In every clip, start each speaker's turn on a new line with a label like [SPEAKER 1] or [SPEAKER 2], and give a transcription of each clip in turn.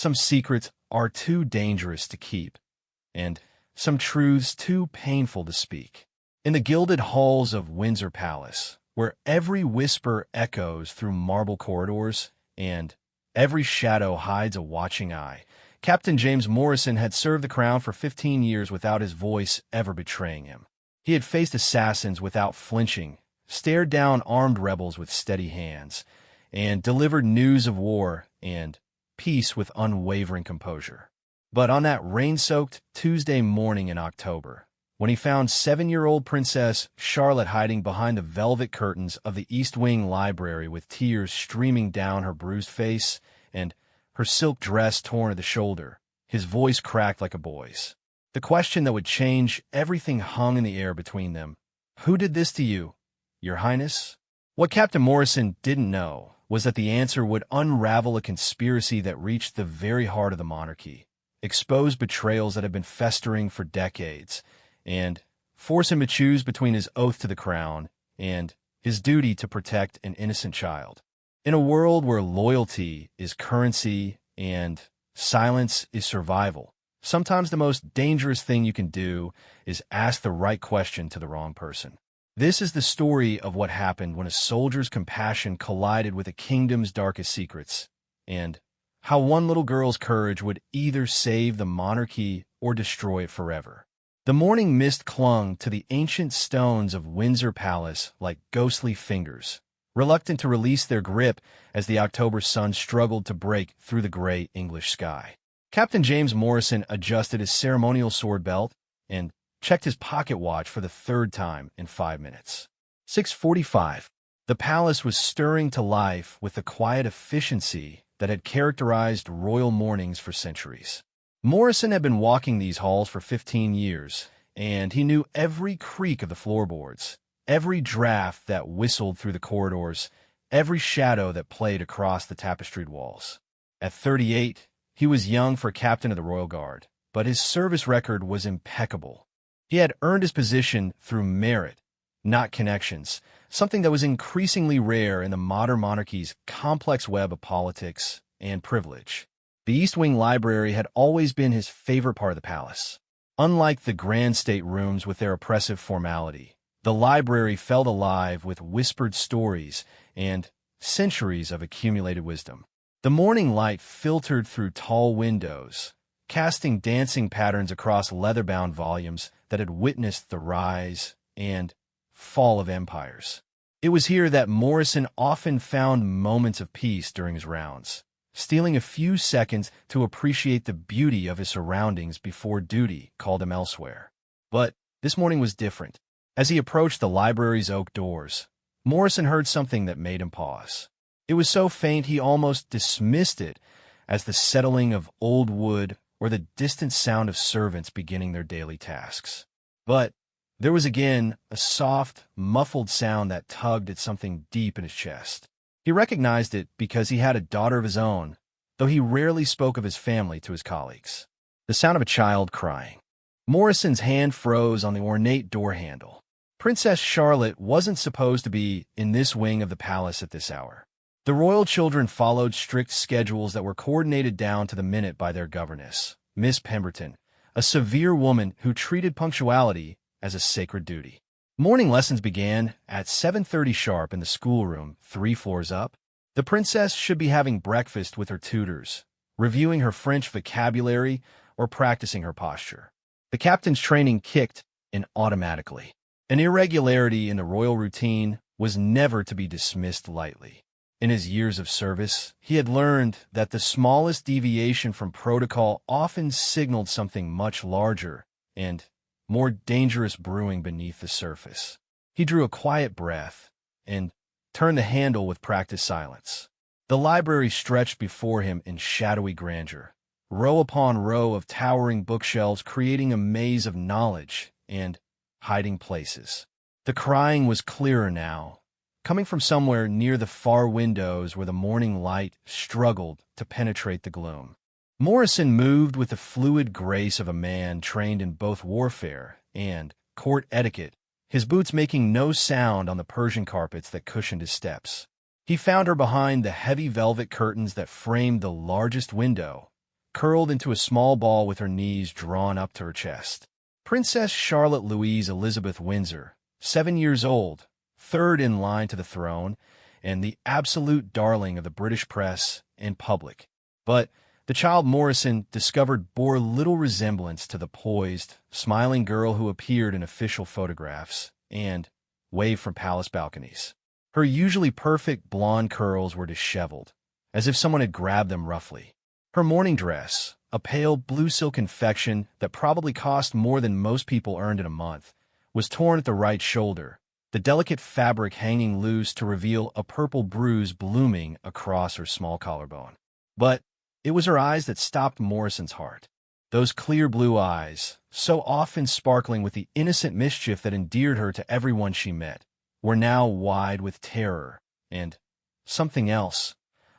[SPEAKER 1] some secrets are too dangerous to keep, and some truths too painful to speak. In the gilded halls of Windsor Palace, where every whisper echoes through marble corridors and every shadow hides a watching eye, Captain James Morrison had served the crown for 15 years without his voice ever betraying him. He had faced assassins without flinching, stared down armed rebels with steady hands, and delivered news of war and peace with unwavering composure. But on that rain-soaked Tuesday morning in October, when he found 7-year-old Princess Charlotte hiding behind the velvet curtains of the East Wing Library with tears streaming down her bruised face and her silk dress torn at the shoulder, his voice cracked like a boy's. The question that would change everything hung in the air between them. Who did this to you, Your Highness? What Captain Morrison didn't know was that the answer would unravel a conspiracy that reached the very heart of the monarchy, expose betrayals that had been festering for decades, and force him to choose between his oath to the crown and his duty to protect an innocent child. In a world where loyalty is currency and silence is survival, sometimes the most dangerous thing you can do is ask the right question to the wrong person. This is the story of what happened when a soldier's compassion collided with a kingdom's darkest secrets, and how one little girl's courage would either save the monarchy or destroy it forever. The morning mist clung to the ancient stones of Windsor Palace like ghostly fingers, reluctant to release their grip as the October sun struggled to break through the gray English sky. Captain James Morrison adjusted his ceremonial sword belt and checked his pocket watch for the third time in 5 minutes. 6:45. The palace was stirring to life with the quiet efficiency that had characterized royal mornings for centuries. Morrison had been walking these halls for 15 years, and he knew every creak of the floorboards, every draft that whistled through the corridors, every shadow that played across the tapestried walls. At 38, he was young for captain of the Royal Guard, but his service record was impeccable. He had earned his position through merit, not connections, something that was increasingly rare in the modern monarchy's complex web of politics and privilege. The East Wing Library had always been his favorite part of the palace. Unlike the grand staterooms with their oppressive formality, the library felt alive with whispered stories and centuries of accumulated wisdom. The morning light filtered through tall windows, casting dancing patterns across leather-bound volumes that had witnessed the rise and fall of empires. It was here that Morrison often found moments of peace during his rounds, stealing a few seconds to appreciate the beauty of his surroundings before duty called him elsewhere. But this morning was different. As he approached the library's oak doors, Morrison heard something that made him pause. It was so faint he almost dismissed it as the settling of old wood or the distant sound of servants beginning their daily tasks. But there was again a soft, muffled sound that tugged at something deep in his chest. He recognized it because he had a daughter of his own, though he rarely spoke of his family to his colleagues. The sound of a child crying. Morrison's hand froze on the ornate door handle. Princess Charlotte wasn't supposed to be in this wing of the palace at this hour. The royal children followed strict schedules that were coordinated down to the minute by their governess, Miss Pemberton, a severe woman who treated punctuality as a sacred duty. Morning lessons began at 7:30 sharp in the schoolroom 3 floors up. The princess should be having breakfast with her tutors, reviewing her French vocabulary or practicing her posture. The captain's training kicked in automatically. An irregularity in the royal routine was never to be dismissed lightly. In his years of service, he had learned that the smallest deviation from protocol often signaled something much larger and more dangerous brewing beneath the surface. He drew a quiet breath and turned the handle with practiced silence. The library stretched before him in shadowy grandeur, row upon row of towering bookshelves creating a maze of knowledge and hiding places. The crying was clearer now, coming from somewhere near the far windows where the morning light struggled to penetrate the gloom. Morrison moved with the fluid grace of a man trained in both warfare and court etiquette, his boots making no sound on the Persian carpets that cushioned his steps. He found her behind the heavy velvet curtains that framed the largest window, curled into a small ball with her knees drawn up to her chest. Princess Charlotte Louise Elizabeth Windsor, 7 years old, third in line to the throne, and the absolute darling of the British press and public. But the child Morrison discovered bore little resemblance to the poised, smiling girl who appeared in official photographs and waved from palace balconies. Her usually perfect blonde curls were disheveled, as if someone had grabbed them roughly. Her morning dress, a pale blue silk confection that probably cost more than most people earned in a month, was torn at the right shoulder, the delicate fabric hanging loose to reveal a purple bruise blooming across her small collarbone. But it was her eyes that stopped Morrison's heart. Those clear blue eyes, so often sparkling with the innocent mischief that endeared her to everyone she met, were now wide with terror and something else,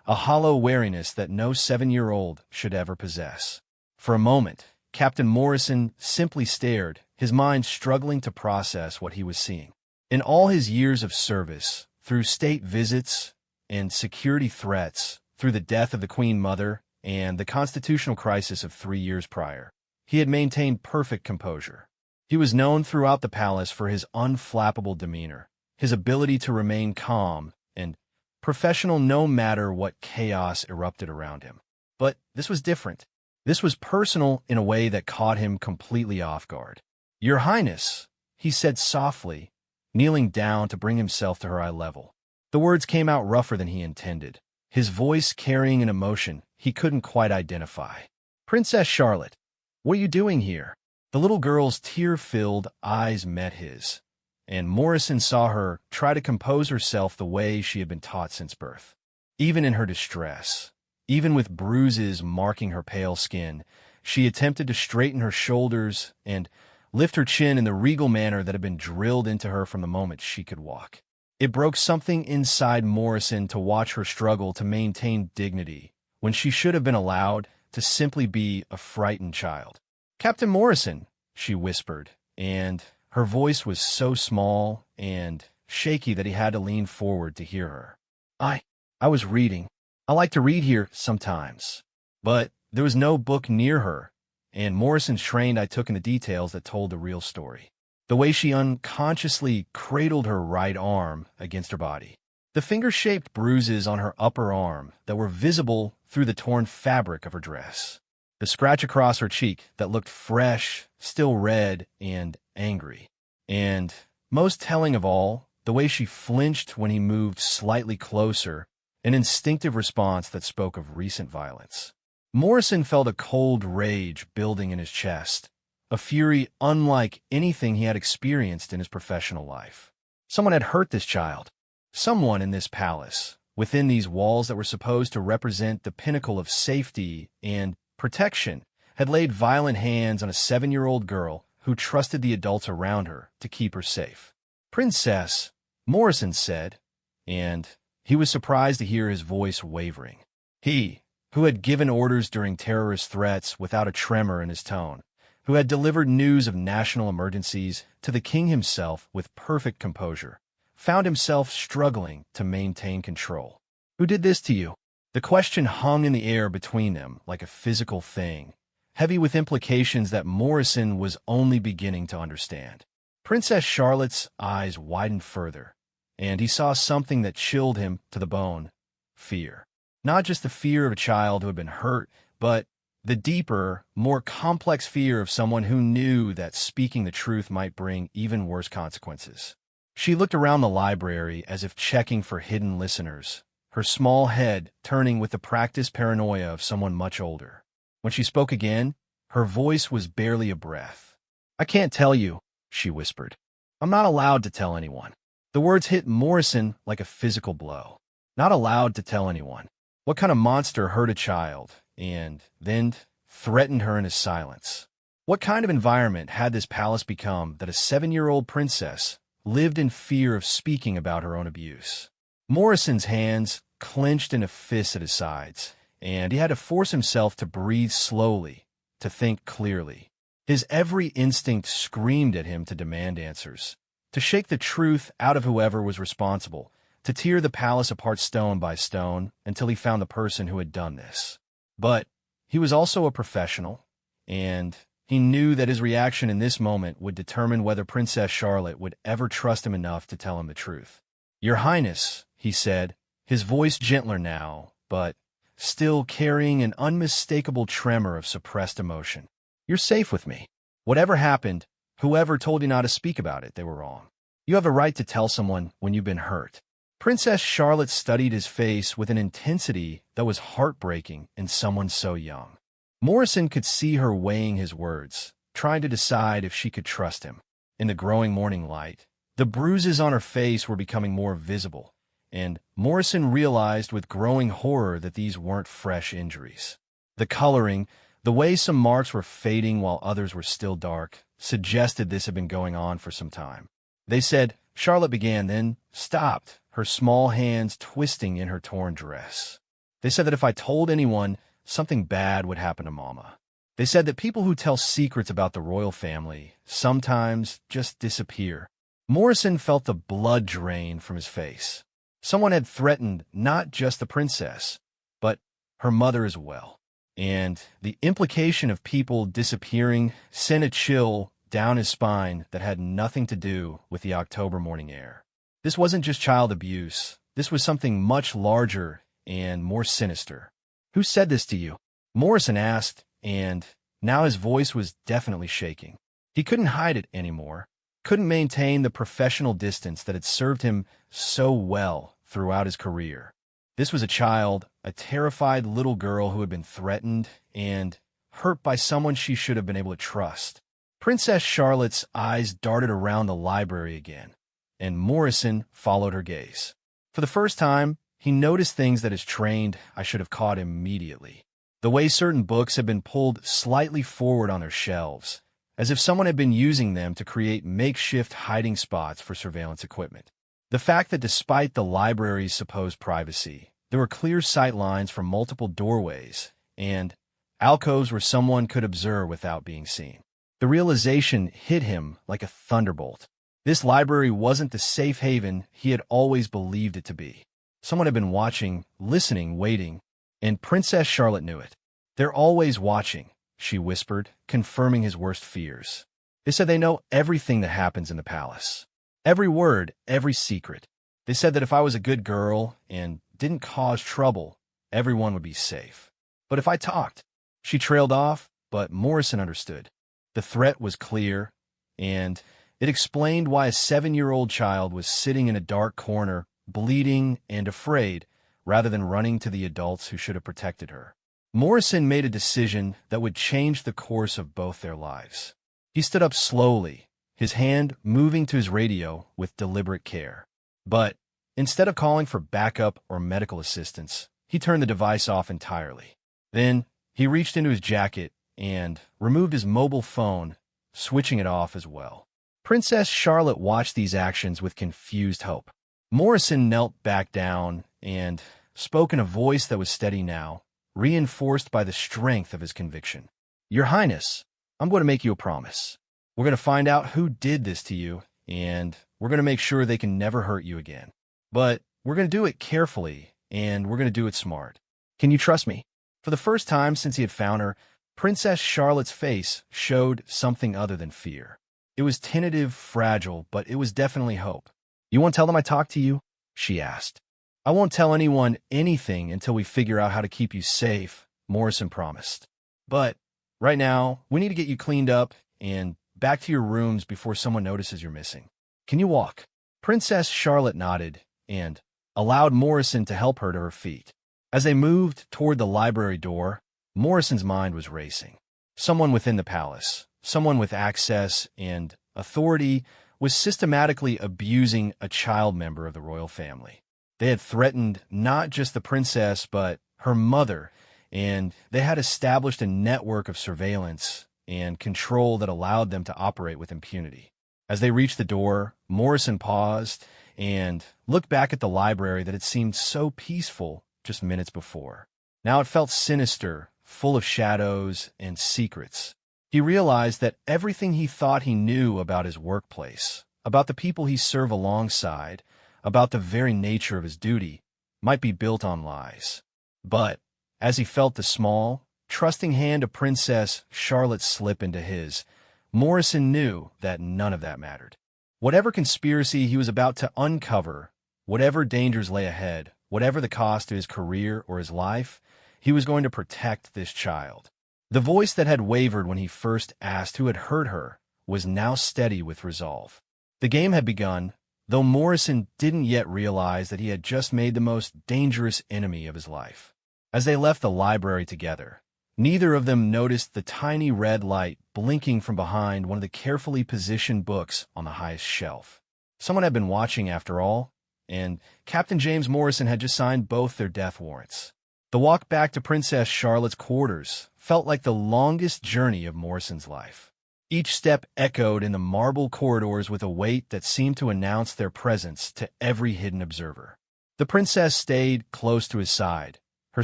[SPEAKER 1] a hollow wariness that no 7-year-old should ever possess. For a moment, Captain Morrison simply stared, his mind struggling to process what he was seeing. In all his years of service, through state visits and security threats, through the death of the Queen Mother and the constitutional crisis of 3 years prior, he had maintained perfect composure. He was known throughout the palace for his unflappable demeanor, his ability to remain calm and professional no matter what chaos erupted around him. But this was different. This was personal in a way that caught him completely off guard. "Your Highness," he said softly, kneeling down to bring himself to her eye level. The words came out rougher than he intended, his voice carrying an emotion he couldn't quite identify. "Princess Charlotte, what are you doing here?" The little girl's tear-filled eyes met his, and Morrison saw her try to compose herself the way she had been taught since birth. Even in her distress, even with bruises marking her pale skin, she attempted to straighten her shoulders and lift her chin in the regal manner that had been drilled into her from the moment she could walk. It broke something inside Morrison to watch her struggle to maintain dignity when she should have been allowed to simply be a frightened child. "Captain Morrison," she whispered, and her voice was so small and shaky that he had to lean forward to hear her. I was reading. I like to read here sometimes." But there was no book near her, and Morrison's trained eye took in the details that told the real story. The way she unconsciously cradled her right arm against her body. The finger-shaped bruises on her upper arm that were visible through the torn fabric of her dress. The scratch across her cheek that looked fresh, still red, and angry. And, most telling of all, the way she flinched when he moved slightly closer, an instinctive response that spoke of recent violence. Morrison felt a cold rage building in his chest, a fury unlike anything he had experienced in his professional life. Someone had hurt this child. Someone in this palace, within these walls that were supposed to represent the pinnacle of safety and protection, had laid violent hands on a 7-year-old girl who trusted the adults around her to keep her safe. "Princess," Morrison said, and he was surprised to hear his voice wavering. He, who had given orders during terrorist threats without a tremor in his tone, who had delivered news of national emergencies to the king himself with perfect composure, found himself struggling to maintain control. "Who did this to you?" The question hung in the air between them like a physical thing, heavy with implications that Morrison was only beginning to understand. Princess Charlotte's eyes widened further, and he saw something that chilled him to the bone: fear. Not just the fear of a child who had been hurt, but the deeper, more complex fear of someone who knew that speaking the truth might bring even worse consequences. She looked around the library as if checking for hidden listeners, her small head turning with the practiced paranoia of someone much older. When she spoke again, her voice was barely a breath. "I can't tell you," she whispered. "I'm not allowed to tell anyone." The words hit Morrison like a physical blow. Not allowed to tell anyone. What kind of monster hurt a child and then threatened her in his silence? What kind of environment had this palace become that a 7-year-old princess lived in fear of speaking about her own abuse? Morrison's hands clenched in a fist at his sides, and he had to force himself to breathe slowly, to think clearly. His every instinct screamed at him to demand answers, to shake the truth out of whoever was responsible, to tear the palace apart stone by stone until he found the person who had done this. But he was also a professional, and he knew that his reaction in this moment would determine whether Princess Charlotte would ever trust him enough to tell him the truth. "Your Highness," he said, his voice gentler now, but still carrying an unmistakable tremor of suppressed emotion. "You're safe with me. Whatever happened, whoever told you not to speak about it, they were wrong. You have a right to tell someone when you've been hurt." Princess Charlotte studied his face with an intensity that was heartbreaking in someone so young. Morrison could see her weighing his words, trying to decide if she could trust him. In the growing morning light, the bruises on her face were becoming more visible, and Morrison realized with growing horror that these weren't fresh injuries. The coloring, the way some marks were fading while others were still dark, suggested this had been going on for some time. "They said," Charlotte began, then stopped, her small hands twisting in her torn dress. "They said that if I told anyone, something bad would happen to Mama. They said that people who tell secrets about the royal family sometimes just disappear." Morrison felt the blood drain from his face. Someone had threatened not just the princess, but her mother as well. And the implication of people disappearing sent a chill down his spine that had nothing to do with the October morning air. This wasn't just child abuse. This was something much larger and more sinister. "Who said this to you?" Morrison asked, and now his voice was definitely shaking. He couldn't hide it anymore, couldn't maintain the professional distance that had served him so well throughout his career. This was a child, a terrified little girl who had been threatened and hurt by someone she should have been able to trust. Princess Charlotte's eyes darted around the library again, and Morrison followed her gaze. For the first time, he noticed things that as trained I should have caught immediately. The way certain books had been pulled slightly forward on their shelves, as if someone had been using them to create makeshift hiding spots for surveillance equipment. The fact that despite the library's supposed privacy, there were clear sight lines from multiple doorways and alcoves where someone could observe without being seen. The realization hit him like a thunderbolt. This library wasn't the safe haven he had always believed it to be. Someone had been watching, listening, waiting, and Princess Charlotte knew it. "They're always watching," she whispered, confirming his worst fears. "They said they know everything that happens in the palace. Every word, every secret. They said that if I was a good girl and didn't cause trouble, everyone would be safe. But if I talked..." She trailed off, but Morrison understood. The threat was clear, and it explained why a 7-year-old child was sitting in a dark corner, bleeding and afraid, rather than running to the adults who should have protected her. Morrison made a decision that would change the course of both their lives. He stood up slowly, his hand moving to his radio with deliberate care. But instead of calling for backup or medical assistance, he turned the device off entirely. Then he reached into his jacket and removed his mobile phone, switching it off as well. Princess Charlotte watched these actions with confused hope. Morrison knelt back down and spoke in a voice that was steady now, reinforced by the strength of his conviction. "Your Highness, I'm going to make you a promise. We're going to find out who did this to you, and we're going to make sure they can never hurt you again. But we're going to do it carefully, and we're going to do it smart. Can you trust me?" For the first time since he had found her, Princess Charlotte's face showed something other than fear. It was tentative, fragile, but it was definitely hope. "You won't tell them I talked to you?" she asked. "I won't tell anyone anything until we figure out how to keep you safe," Morrison promised. "But right now, we need to get you cleaned up and back to your rooms before someone notices you're missing. Can you walk?" Princess Charlotte nodded and allowed Morrison to help her to her feet. As they moved toward the library door, Morrison's mind was racing. Someone within the palace, someone with access and authority, was systematically abusing a child member of the royal family. They had threatened not just the princess, but her mother, and they had established a network of surveillance and control that allowed them to operate with impunity. As they reached the door, Morrison paused and looked back at the library that had seemed so peaceful just minutes before. Now it felt sinister, full of shadows and secrets. He realized that everything he thought he knew about his workplace, about the people he served alongside, about the very nature of his duty, might be built on lies. But as he felt the small, trusting hand of Princess Charlotte slip into his, Morrison knew that none of that mattered. Whatever conspiracy he was about to uncover, whatever dangers lay ahead, whatever the cost of his career or his life, he was going to protect this child. The voice that had wavered when he first asked who had hurt her was now steady with resolve. The game had begun, though Morrison didn't yet realize that he had just made the most dangerous enemy of his life. As they left the library together, neither of them noticed the tiny red light blinking from behind one of the carefully positioned books on the highest shelf. Someone had been watching after all, and Captain James Morrison had just signed both their death warrants. The walk back to Princess Charlotte's quarters felt like the longest journey of Morrison's life. Each step echoed in the marble corridors with a weight that seemed to announce their presence to every hidden observer. The princess stayed close to his side, her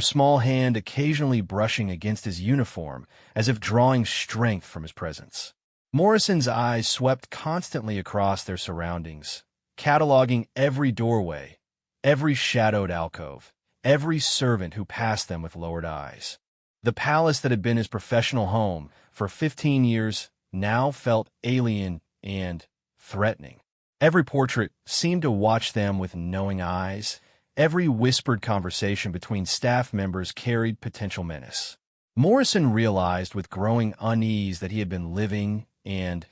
[SPEAKER 1] small hand occasionally brushing against his uniform as if drawing strength from his presence. Morrison's eyes swept constantly across their surroundings, cataloging every doorway, every shadowed alcove, every servant who passed them with lowered eyes. The palace that had been his professional home for 15 years now felt alien and threatening. Every portrait seemed to watch them with knowing eyes. Every whispered conversation between staff members carried potential menace. Morrison realized with growing unease that he had been living and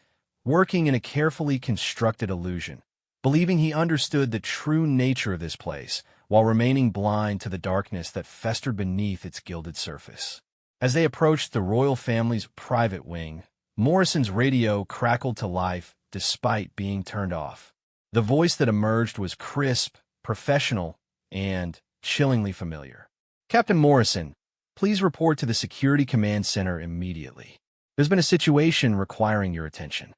[SPEAKER 1] working in a carefully constructed illusion, believing he understood the true nature of this place while remaining blind to the darkness that festered beneath its gilded surface. As they approached the royal family's private wing, Morrison's radio crackled to life despite being turned off. The voice that emerged was crisp, professional, and chillingly familiar. "Captain Morrison, please report to the Security Command Center immediately. There's been a situation requiring your attention."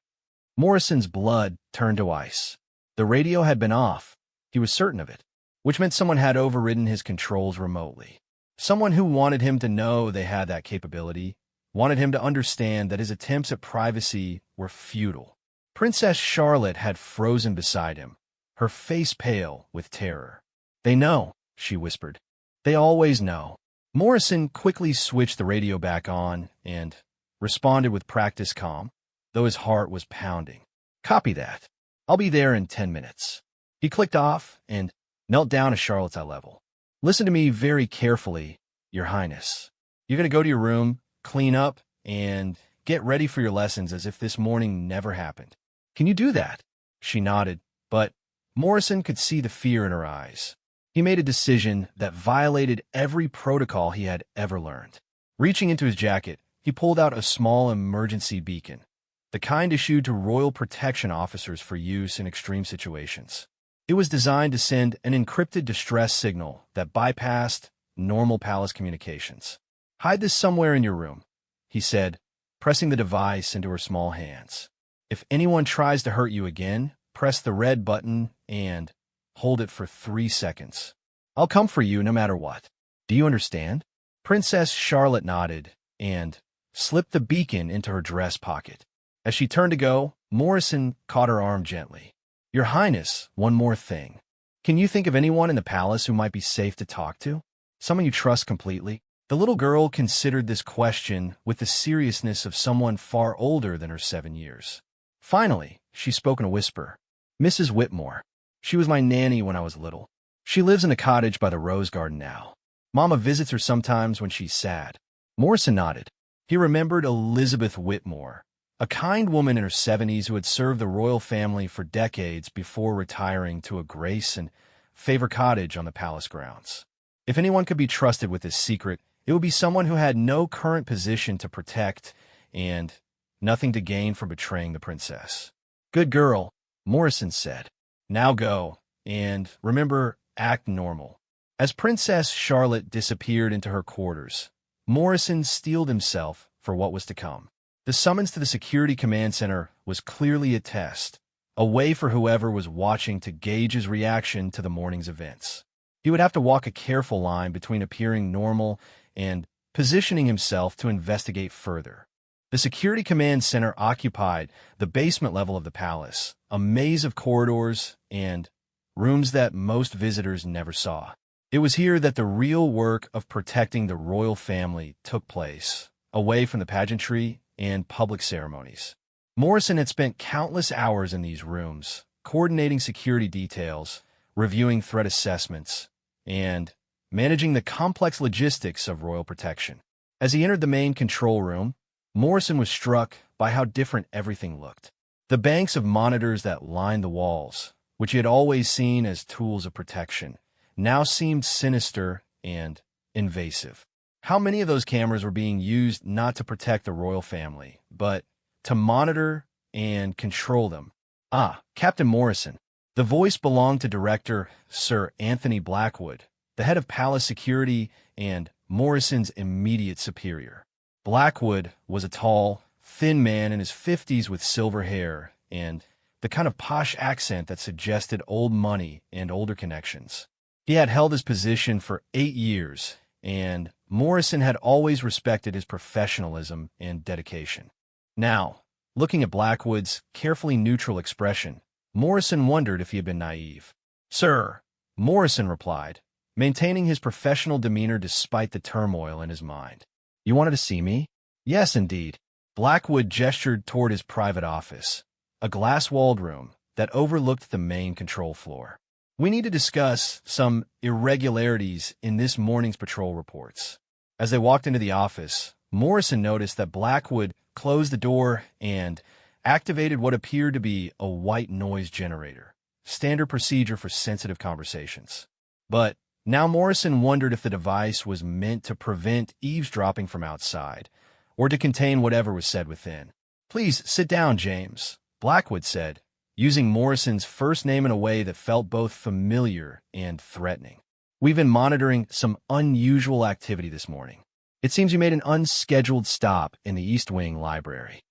[SPEAKER 1] Morrison's blood turned to ice. The radio had been off. He was certain of it, which meant someone had overridden his controls remotely. Someone who wanted him to know they had that capability, wanted him to understand that his attempts at privacy were futile. Princess Charlotte had frozen beside him, her face pale with terror. "They know," she whispered. "They always know." Morrison quickly switched the radio back on and responded with practiced calm, though his heart was pounding. "Copy that. I'll be there in 10 minutes. He clicked off and knelt down to Charlotte's eye level. "Listen to me very carefully, Your Highness. You're going to go to your room, clean up, and get ready for your lessons as if this morning never happened. Can you do that?" She nodded, but Morrison could see the fear in her eyes. He made a decision that violated every protocol he had ever learned. Reaching into his jacket, he pulled out a small emergency beacon, the kind issued to royal protection officers for use in extreme situations. It was designed to send an encrypted distress signal that bypassed normal palace communications. "Hide this somewhere in your room," he said, pressing the device into her small hands. "If anyone tries to hurt you again, press the red button and hold it for 3 seconds. I'll come for you no matter what. Do you understand?" Princess Charlotte nodded and slipped the beacon into her dress pocket. As she turned to go, Morrison caught her arm gently. "Your Highness, one more thing. Can you think of anyone in the palace who might be safe to talk to? Someone you trust completely?" The little girl considered this question with the seriousness of someone far older than her 7 years. Finally, she spoke in a whisper. "Mrs. Whitmore. She was my nanny when I was little. She lives in a cottage by the rose garden now. Mama visits her sometimes when she's sad." Morrison nodded. He remembered Elizabeth Whitmore, a kind woman in her 70s who had served the royal family for decades before retiring to a grace and favor cottage on the palace grounds. If anyone could be trusted with this secret, it would be someone who had no current position to protect and nothing to gain from betraying the princess. "Good girl," Morrison said. "Now go, and remember, act normal." As Princess Charlotte disappeared into her quarters, Morrison steeled himself for what was to come. The summons to the Security Command Center was clearly a test, a way for whoever was watching to gauge his reaction to the morning's events. He would have to walk a careful line between appearing normal and positioning himself to investigate further. The Security Command Center occupied the basement level of the palace, a maze of corridors and rooms that most visitors never saw. It was here that the real work of protecting the royal family took place, away from the pageantry and public ceremonies. Morrison had spent countless hours in these rooms, coordinating security details, reviewing threat assessments, and managing the complex logistics of royal protection. As he entered the main control room, Morrison was struck by how different everything looked. The banks of monitors that lined the walls, which he had always seen as tools of protection, now seemed sinister and invasive. How many of those cameras were being used not to protect the royal family, but to monitor and control them? Ah, Captain Morrison. The voice belonged to Director Sir Anthony Blackwood, the head of palace security and Morrison's immediate superior. Blackwood was a tall, thin man in his 50s with silver hair and the kind of posh accent that suggested old money and older connections. He had held his position for 8 years, and Morrison had always respected his professionalism and dedication. Now, looking at Blackwood's carefully neutral expression, Morrison wondered if he had been naive. "Sir," Morrison replied, maintaining his professional demeanor despite the turmoil in his mind. "You wanted to see me?" "Yes, indeed." Blackwood gestured toward his private office, a glass-walled room that overlooked the main control floor. "We need to discuss some irregularities in this morning's patrol reports." As they walked into the office, Morrison noticed that Blackwood closed the door and activated what appeared to be a white noise generator, standard procedure for sensitive conversations. But now Morrison wondered if the device was meant to prevent eavesdropping from outside, or to contain whatever was said within. "Please sit down, James," Blackwood said, using Morrison's first name in a way that felt both familiar and threatening. "We've been monitoring some unusual activity this morning. It seems you made an unscheduled stop in the East Wing Library."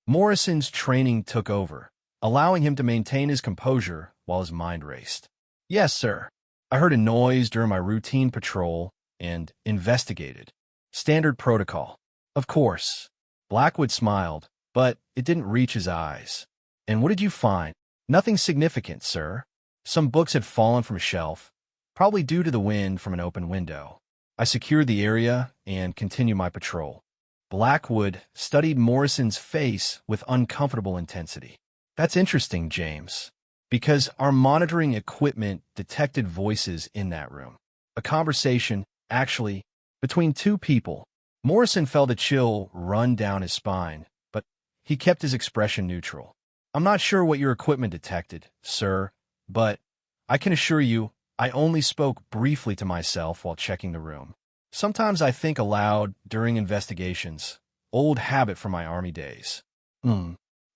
[SPEAKER 1] Morrison's training took over, allowing him to maintain his composure while his mind raced. "Yes, sir. I heard a noise during my routine patrol and investigated. Standard protocol." "Of course." Blackwood smiled, but it didn't reach his eyes. "And what did you find?" "Nothing significant, sir. Some books had fallen from a shelf, probably due to the wind from an open window. I secured the area and continued my patrol." Blackwood studied Morrison's face with uncomfortable intensity. "That's interesting, James, because our monitoring equipment detected voices in that room. A conversation, actually, between two people." Morrison felt a chill run down his spine, but he kept his expression neutral. "I'm not sure what your equipment detected, sir, but I can assure you I only spoke briefly to myself while checking the room. Sometimes I think aloud during investigations, old habit from my army days."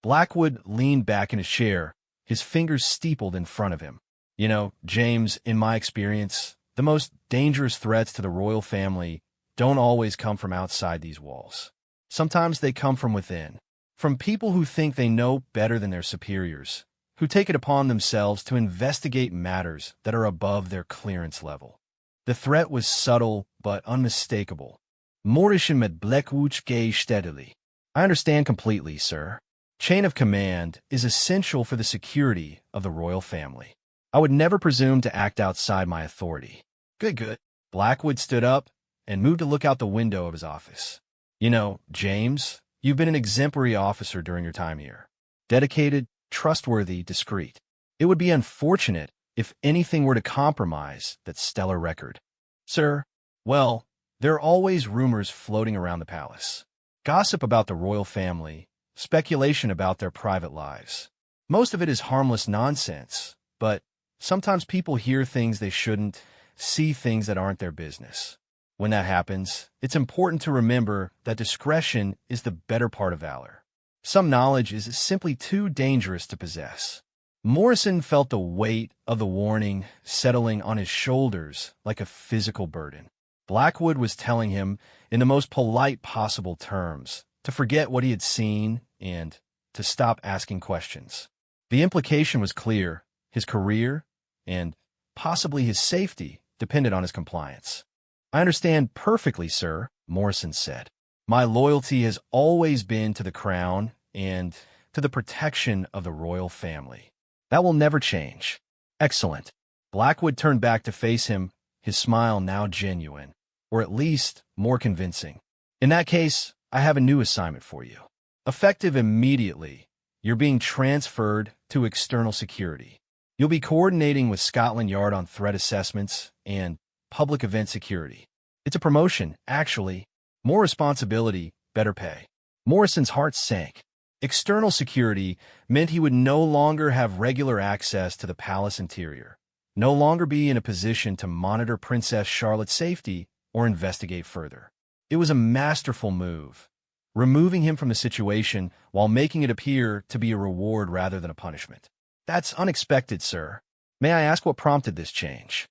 [SPEAKER 1] Blackwood leaned back in his chair, his fingers steepled in front of him. "You know, James, in my experience, the most dangerous threats to the royal family don't always come from outside these walls. Sometimes they come from within, from people who think they know better than their superiors, who take it upon themselves to investigate matters that are above their clearance level." The threat was subtle but unmistakable. Morrison met Blackwood's gaze steadily. "I understand completely, sir. Chain of command is essential for the security of the royal family. I would never presume to act outside my authority." Good. Blackwood stood up and moved to look out the window of his office. "You know, James, you've been an exemplary officer during your time here. Dedicated, trustworthy, discreet. It would be unfortunate if anything were to compromise that stellar record." "Sir, well, there are always rumors floating around the palace. Gossip about the royal family, speculation about their private lives. Most of it is harmless nonsense, but sometimes people hear things they shouldn't, see things that aren't their business. When that happens, it's important to remember that discretion is the better part of valor. Some knowledge is simply too dangerous to possess." Morrison felt the weight of the warning settling on his shoulders like a physical burden. Blackwood was telling him, in the most polite possible terms, to forget what he had seen and to stop asking questions. The implication was clear: his career and possibly his safety depended on his compliance. "I understand perfectly, sir," Morrison said. "My loyalty has always been to the crown and to the protection of the royal family. That will never change." "Excellent." Blackwood turned back to face him, his smile now genuine, or at least more convincing. In that case, I have a new assignment for you. Effective immediately, you're being transferred to external security. You'll be coordinating with Scotland Yard on threat assessments and public event security. It's a promotion, actually. More responsibility, better pay. Morrison's heart sank. External security meant he would no longer have regular access to the palace interior, no longer be in a position to monitor Princess Charlotte's safety or investigate further. It was a masterful move, removing him from the situation while making it appear to be a reward rather than a punishment. That's unexpected, sir. May I ask what prompted this change?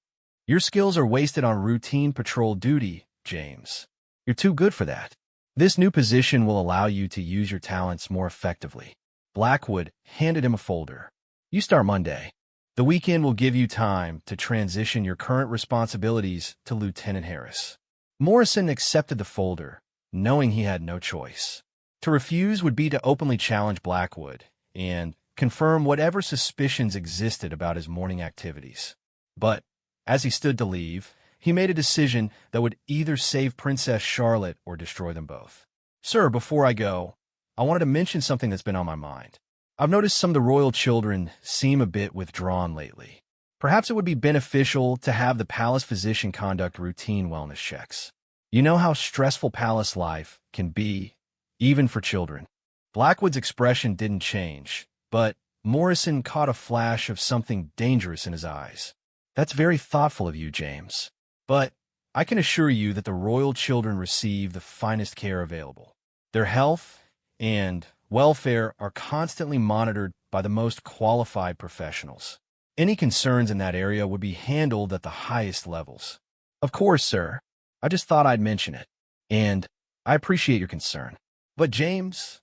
[SPEAKER 1] Your skills are wasted on routine patrol duty, James. You're too good for that. This new position will allow you to use your talents more effectively. Blackwood handed him a folder. You start Monday. The weekend will give you time to transition your current responsibilities to Lieutenant Harris. Morrison accepted the folder, knowing he had no choice. To refuse would be to openly challenge Blackwood and confirm whatever suspicions existed about his morning activities. But as he stood to leave, he made a decision that would either save Princess Charlotte or destroy them both. Sir, before I go, I wanted to mention something that's been on my mind. I've noticed some of the royal children seem a bit withdrawn lately. Perhaps it would be beneficial to have the palace physician conduct routine wellness checks. You know how stressful palace life can be, even for children. Blackwood's expression didn't change, but Morrison caught a flash of something dangerous in his eyes. That's very thoughtful of you, James. But I can assure you that the royal children receive the finest care available. Their health and welfare are constantly monitored by the most qualified professionals. Any concerns in that area would be handled at the highest levels. Of course, sir. I just thought I'd mention it. And I appreciate your concern. But James,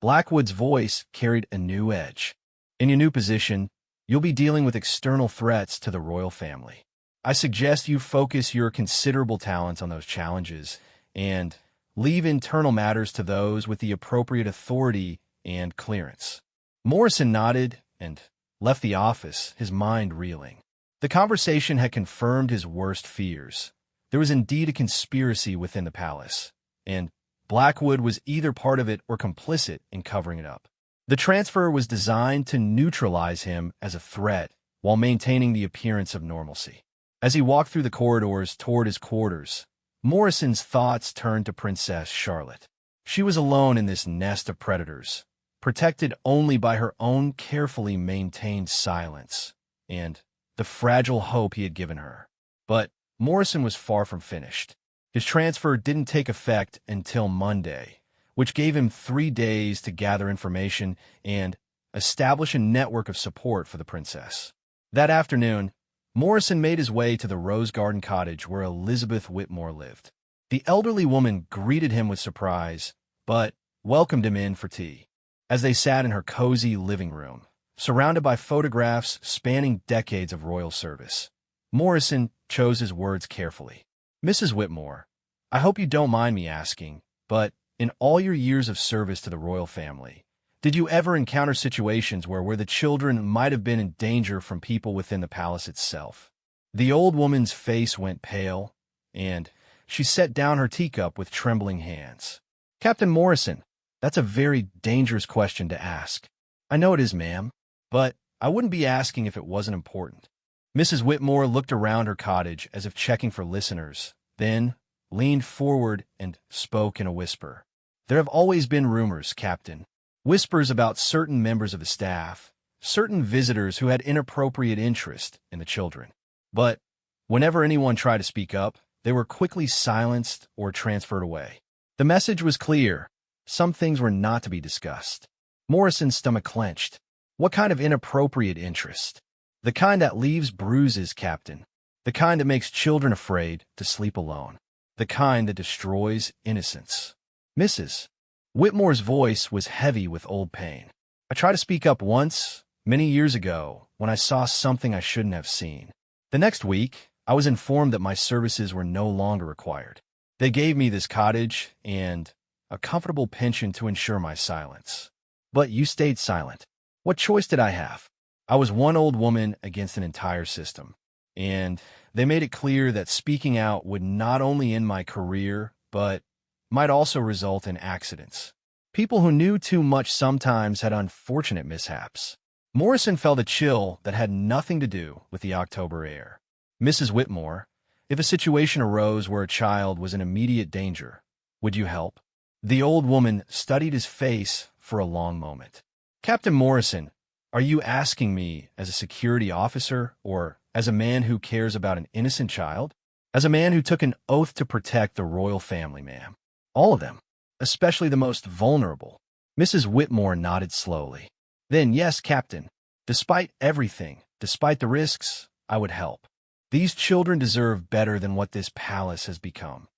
[SPEAKER 1] Blackwood's voice carried a new edge. In your new position, you'll be dealing with external threats to the royal family. I suggest you focus your considerable talents on those challenges and leave internal matters to those with the appropriate authority and clearance. Morrison nodded and left the office, his mind reeling. The conversation had confirmed his worst fears. There was indeed a conspiracy within the palace, and Blackwood was either part of it or complicit in covering it up. The transfer was designed to neutralize him as a threat while maintaining the appearance of normalcy. As he walked through the corridors toward his quarters, Morrison's thoughts turned to Princess Charlotte. She was alone in this nest of predators, protected only by her own carefully maintained silence and the fragile hope he had given her. But Morrison was far from finished. His transfer didn't take effect until Monday, which gave him 3 days to gather information and establish a network of support for the princess. That afternoon, Morrison made his way to the Rose Garden cottage where Elizabeth Whitmore lived. The elderly woman greeted him with surprise, but welcomed him in for tea. As they sat in her cozy living room, surrounded by photographs spanning decades of royal service, Morrison chose his words carefully. Mrs. Whitmore, I hope you don't mind me asking, but in all your years of service to the royal family, did you ever encounter situations where the children might have been in danger from people within the palace itself? The old woman's face went pale, and she set down her teacup with trembling hands. Captain Morrison, that's a very dangerous question to ask. I know it is, ma'am, but I wouldn't be asking if it wasn't important. Mrs. Whitmore looked around her cottage as if checking for listeners, then leaned forward and spoke in a whisper. There have always been rumors, Captain. Whispers about certain members of the staff, certain visitors who had inappropriate interest in the children. But whenever anyone tried to speak up, they were quickly silenced or transferred away. The message was clear. Some things were not to be discussed. Morrison's stomach clenched. What kind of inappropriate interest? The kind that leaves bruises, Captain. The kind that makes children afraid to sleep alone. The kind that destroys innocence. Mrs. Whitmore's voice was heavy with old pain. I tried to speak up once, many years ago, when I saw something I shouldn't have seen. The next week, I was informed that my services were no longer required. They gave me this cottage and a comfortable pension to ensure my silence. But you stayed silent. What choice did I have? I was one old woman against an entire system. and they made it clear that speaking out would not only end my career, but might also result in accidents. People who knew too much sometimes had unfortunate mishaps. Morrison felt a chill that had nothing to do with the October air. Mrs. Whitmore, if a situation arose where a child was in immediate danger, would you help? The old woman studied his face for a long moment. Captain Morrison, are you asking me as a security officer or as a man who cares about an innocent child? As a man who took an oath to protect the royal family, ma'am. All of them, especially the most vulnerable. Mrs. Whitmore nodded slowly. Then, yes, Captain. Despite everything, despite the risks, I would help. These children deserve better than what this palace has become.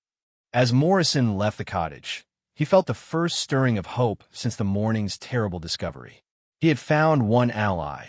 [SPEAKER 1] As Morrison left the cottage, he felt the first stirring of hope since the morning's terrible discovery. He had found one ally,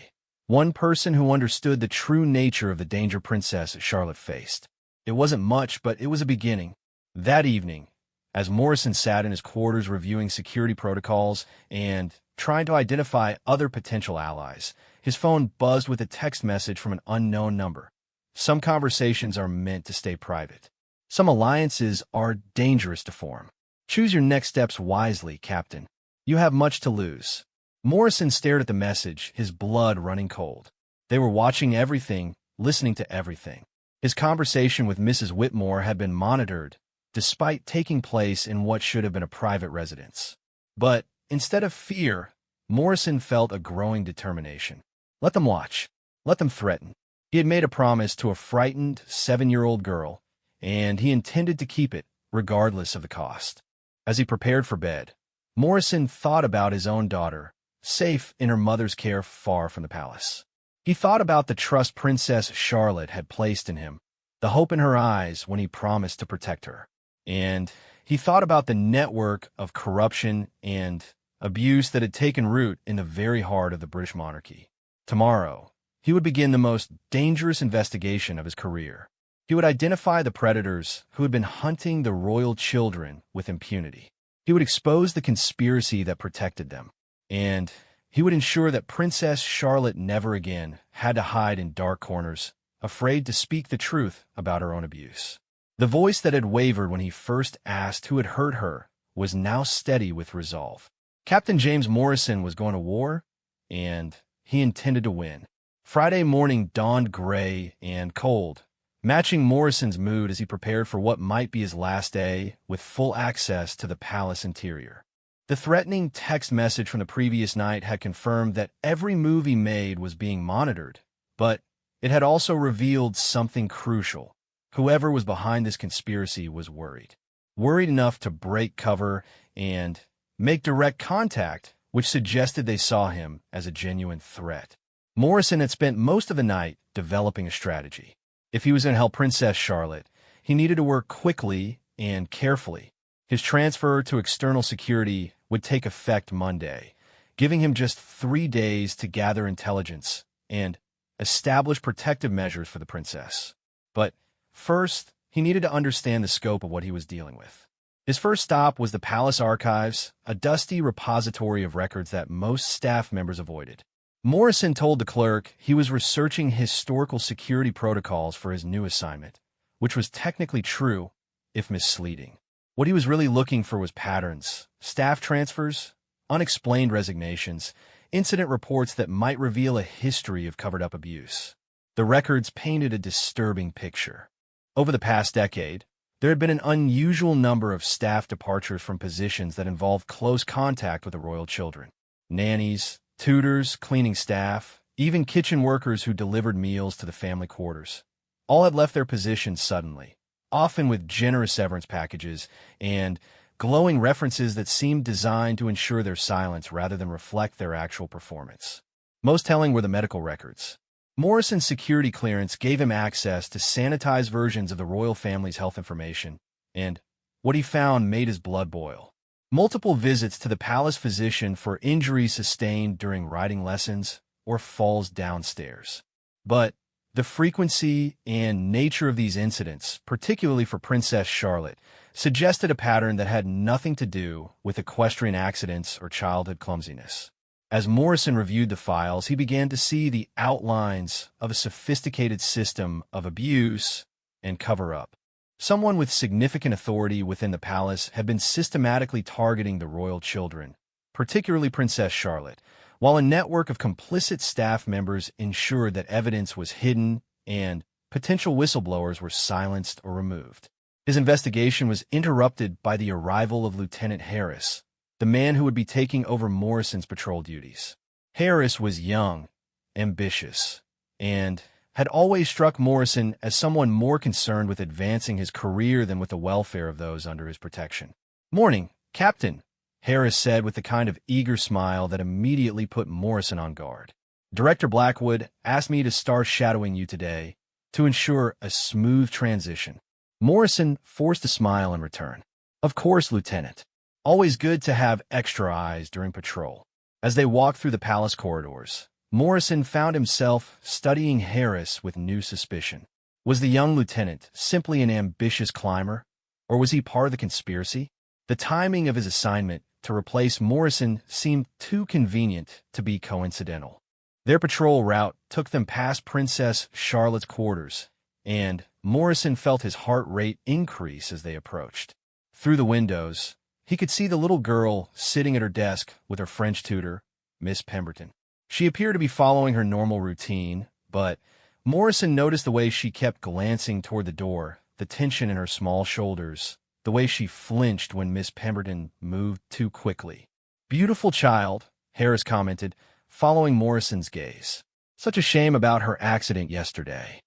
[SPEAKER 1] one person who understood the true nature of the danger Princess Charlotte faced. It wasn't much, but it was a beginning. That evening, as Morrison sat in his quarters reviewing security protocols and trying to identify other potential allies, his phone buzzed with a text message from an unknown number. Some conversations are meant to stay private. Some alliances are dangerous to form. Choose your next steps wisely, Captain. You have much to lose. Morrison stared at the message, his blood running cold. They were watching everything, listening to everything. His conversation with Mrs. Whitmore had been monitored, despite taking place in what should have been a private residence. But instead of fear, Morrison felt a growing determination. Let them watch. Let them threaten. He had made a promise to a frightened 7-year-old girl, and he intended to keep it, regardless of the cost. As he prepared for bed, Morrison thought about his own daughter, safe in her mother's care far from the palace. He thought about the trust Princess Charlotte had placed in him, the hope in her eyes when he promised to protect her. And he thought about the network of corruption and abuse that had taken root in the very heart of the British monarchy. Tomorrow, he would begin the most dangerous investigation of his career. He would identify the predators who had been hunting the royal children with impunity. He would expose the conspiracy that protected them. And he would ensure that Princess Charlotte never again had to hide in dark corners, afraid to speak the truth about her own abuse. The voice that had wavered when he first asked who had hurt her was now steady with resolve. Captain James Morrison was going to war, and he intended to win. Friday morning dawned gray and cold, matching Morrison's mood as he prepared for what might be his last day with full access to the palace interior. The threatening text message from the previous night had confirmed that every move he made was being monitored, but it had also revealed something crucial. Whoever was behind this conspiracy was worried. Worried enough to break cover and make direct contact, which suggested they saw him as a genuine threat. Morrison had spent most of the night developing a strategy. If he was going to help Princess Charlotte, he needed to work quickly and carefully. His transfer to external security would take effect Monday, giving him just 3 days to gather intelligence and establish protective measures for the princess. But first, he needed to understand the scope of what he was dealing with. His first stop was the palace archives, a dusty repository of records that most staff members avoided. Morrison told the clerk he was researching historical security protocols for his new assignment, which was technically true, if misleading. What he was really looking for was patterns, staff transfers, unexplained resignations, incident reports that might reveal a history of covered-up abuse. The records painted a disturbing picture. Over the past decade, there had been an unusual number of staff departures from positions that involved close contact with the royal children. Nannies, tutors, cleaning staff, even kitchen workers who delivered meals to the family quarters. All had left their positions suddenly, often with generous severance packages and glowing references that seemed designed to ensure their silence rather than reflect their actual performance. Most telling were the medical records. Morrison's security clearance gave him access to sanitized versions of the royal family's health information, and what he found made his blood boil. Multiple visits to the palace physician for injuries sustained during riding lessons or falls downstairs. But the frequency and nature of these incidents, particularly for Princess Charlotte, suggested a pattern that had nothing to do with equestrian accidents or childhood clumsiness. As Morrison reviewed the files, he began to see the outlines of a sophisticated system of abuse and cover-up. Someone with significant authority within the palace had been systematically targeting the royal children, particularly Princess Charlotte, while a network of complicit staff members ensured that evidence was hidden and potential whistleblowers were silenced or removed. His investigation was interrupted by the arrival of Lieutenant Harris, the man who would be taking over Morrison's patrol duties. Harris was young, ambitious, and had always struck Morrison as someone more concerned with advancing his career than with the welfare of those under his protection. "Morning, Captain," Harris said with the kind of eager smile that immediately put Morrison on guard. "Director Blackwood asked me to start shadowing you today to ensure a smooth transition." Morrison forced a smile in return. "Of course, Lieutenant. Always good to have extra eyes during patrol." As they walked through the palace corridors, Morrison found himself studying Harris with new suspicion. Was the young lieutenant simply an ambitious climber, or was he part of the conspiracy? The timing of his assignment to replace Morrison seemed too convenient to be coincidental. Their patrol route took them past Princess Charlotte's quarters, and Morrison felt his heart rate increase as they approached. Through the windows, he could see the little girl sitting at her desk with her French tutor, Miss Pemberton. She appeared to be following her normal routine, but Morrison noticed the way she kept glancing toward the door, the tension in her small shoulders, the way she flinched when Miss Pemberton moved too quickly. "Beautiful child," Harris commented, following Morrison's gaze. "Such a shame about her accident yesterday."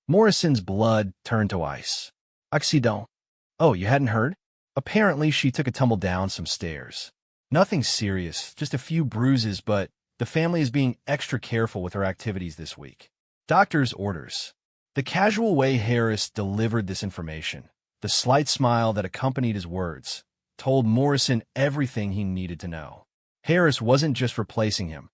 [SPEAKER 1] Morrison's blood turned to ice. "Accident? Oh, you hadn't heard? Apparently she took a tumble down some stairs. Nothing serious, just a few bruises, but the family is being extra careful with her activities this week. Doctor's orders." The casual way Harris delivered this information, the slight smile that accompanied his words, told Morrison everything he needed to know. Harris wasn't just replacing him.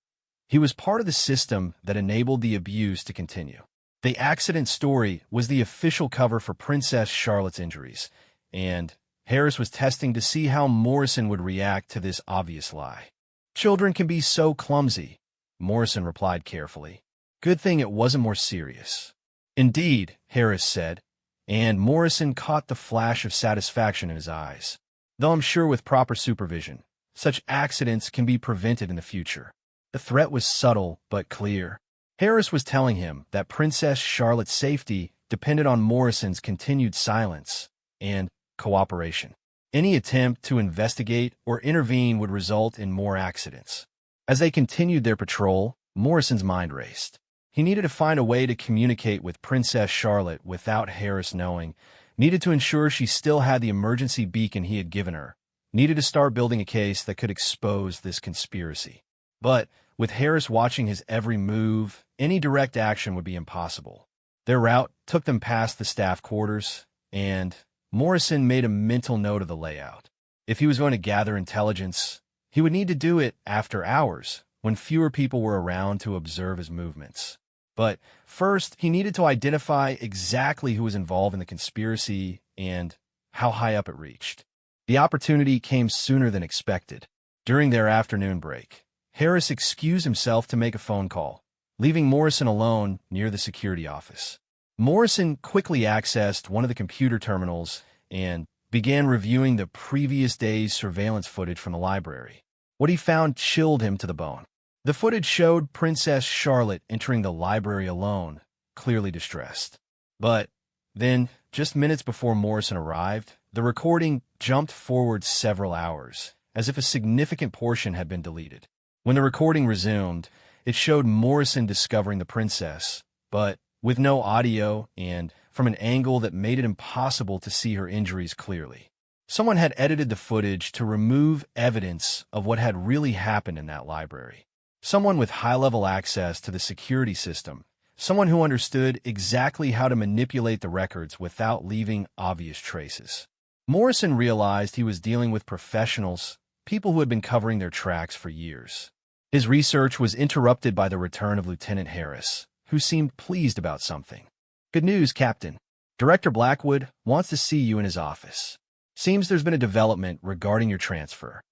[SPEAKER 1] He was part of the system that enabled the abuse to continue. The accident story was the official cover for Princess Charlotte's injuries, and Harris was testing to see how Morrison would react to this obvious lie. "Children can be so clumsy," Morrison replied carefully. "Good thing it wasn't more serious." "Indeed," Harris said, and Morrison caught the flash of satisfaction in his eyes. "Though I'm sure with proper supervision, such accidents can be prevented in the future." The threat was subtle but clear. Harris was telling him that Princess Charlotte's safety depended on Morrison's continued silence and cooperation. Any attempt to investigate or intervene would result in more accidents. As they continued their patrol, Morrison's mind raced. He needed to find a way to communicate with Princess Charlotte without Harris knowing, needed to ensure she still had the emergency beacon he had given her, needed to start building a case that could expose this conspiracy. But with Harris watching his every move, any direct action would be impossible. Their route took them past the staff quarters, and Morrison made a mental note of the layout. If he was going to gather intelligence, he would need to do it after hours, when fewer people were around to observe his movements. But first, he needed to identify exactly who was involved in the conspiracy and how high up it reached. The opportunity came sooner than expected. During their afternoon break, Harris excused himself to make a phone call, leaving Morrison alone near the security office. Morrison quickly accessed one of the computer terminals and began reviewing the previous day's surveillance footage from the library. What he found chilled him to the bone. The footage showed Princess Charlotte entering the library alone, clearly distressed. But then, just minutes before Morrison arrived, the recording jumped forward several hours, as if a significant portion had been deleted. When the recording resumed, it showed Morrison discovering the princess, but with no audio and from an angle that made it impossible to see her injuries clearly. Someone had edited the footage to remove evidence of what had really happened in that library. Someone with high-level access to the security system, someone who understood exactly how to manipulate the records without leaving obvious traces. Morrison realized he was dealing with professionals, people who had been covering their tracks for years. His research was interrupted by the return of Lieutenant Harris, who seemed pleased about something. "Good news, Captain. Director Blackwood wants to see you in his office. Seems there's been a development regarding your transfer."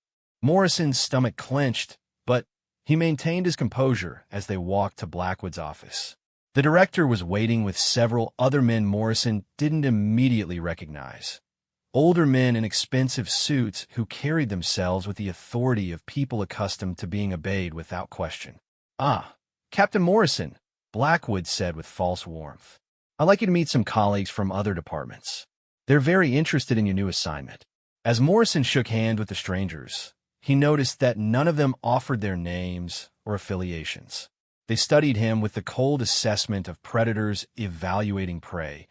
[SPEAKER 1] Morrison's stomach clenched, but He maintained his composure as they walked to Blackwood's office. The director was waiting with several other men Morrison didn't immediately recognize. Older men in expensive suits who carried themselves with the authority of people accustomed to being obeyed without question. "Ah, Captain Morrison," Blackwood said with false warmth. "I'd like you to meet some colleagues from other departments. They're very interested in your new assignment." As Morrison shook hands with the strangers, he noticed that none of them offered their names or affiliations. They studied him with the cold assessment of predators evaluating prey,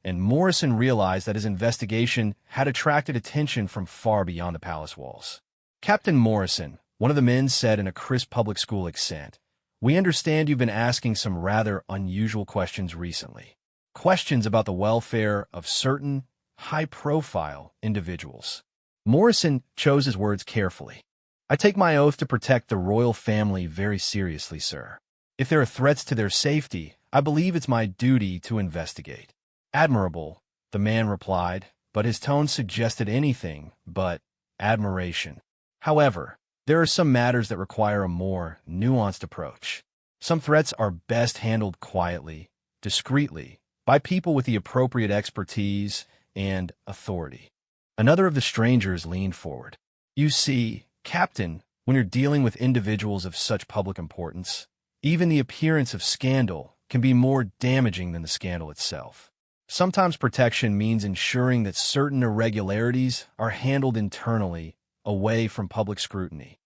[SPEAKER 1] and Morrison realized that his investigation had attracted attention from far beyond the palace walls. "Captain Morrison," one of the men said in a crisp public school accent, "we understand you've been asking some rather unusual questions recently. Questions about the welfare of certain high-profile individuals." Morrison chose his words carefully. "I take my oath to protect the royal family very seriously, sir. If there are threats to their safety, I believe it's my duty to investigate." "Admirable," the man replied, but his tone suggested anything but admiration. "However, there are some matters that require a more nuanced approach. Some threats are best handled quietly, discreetly, by people with the appropriate expertise and authority." Another of the strangers leaned forward. "You see, Captain, when you're dealing with individuals of such public importance, even the appearance of scandal can be more damaging than the scandal itself. Sometimes protection means ensuring that certain irregularities are handled internally, away from public scrutiny."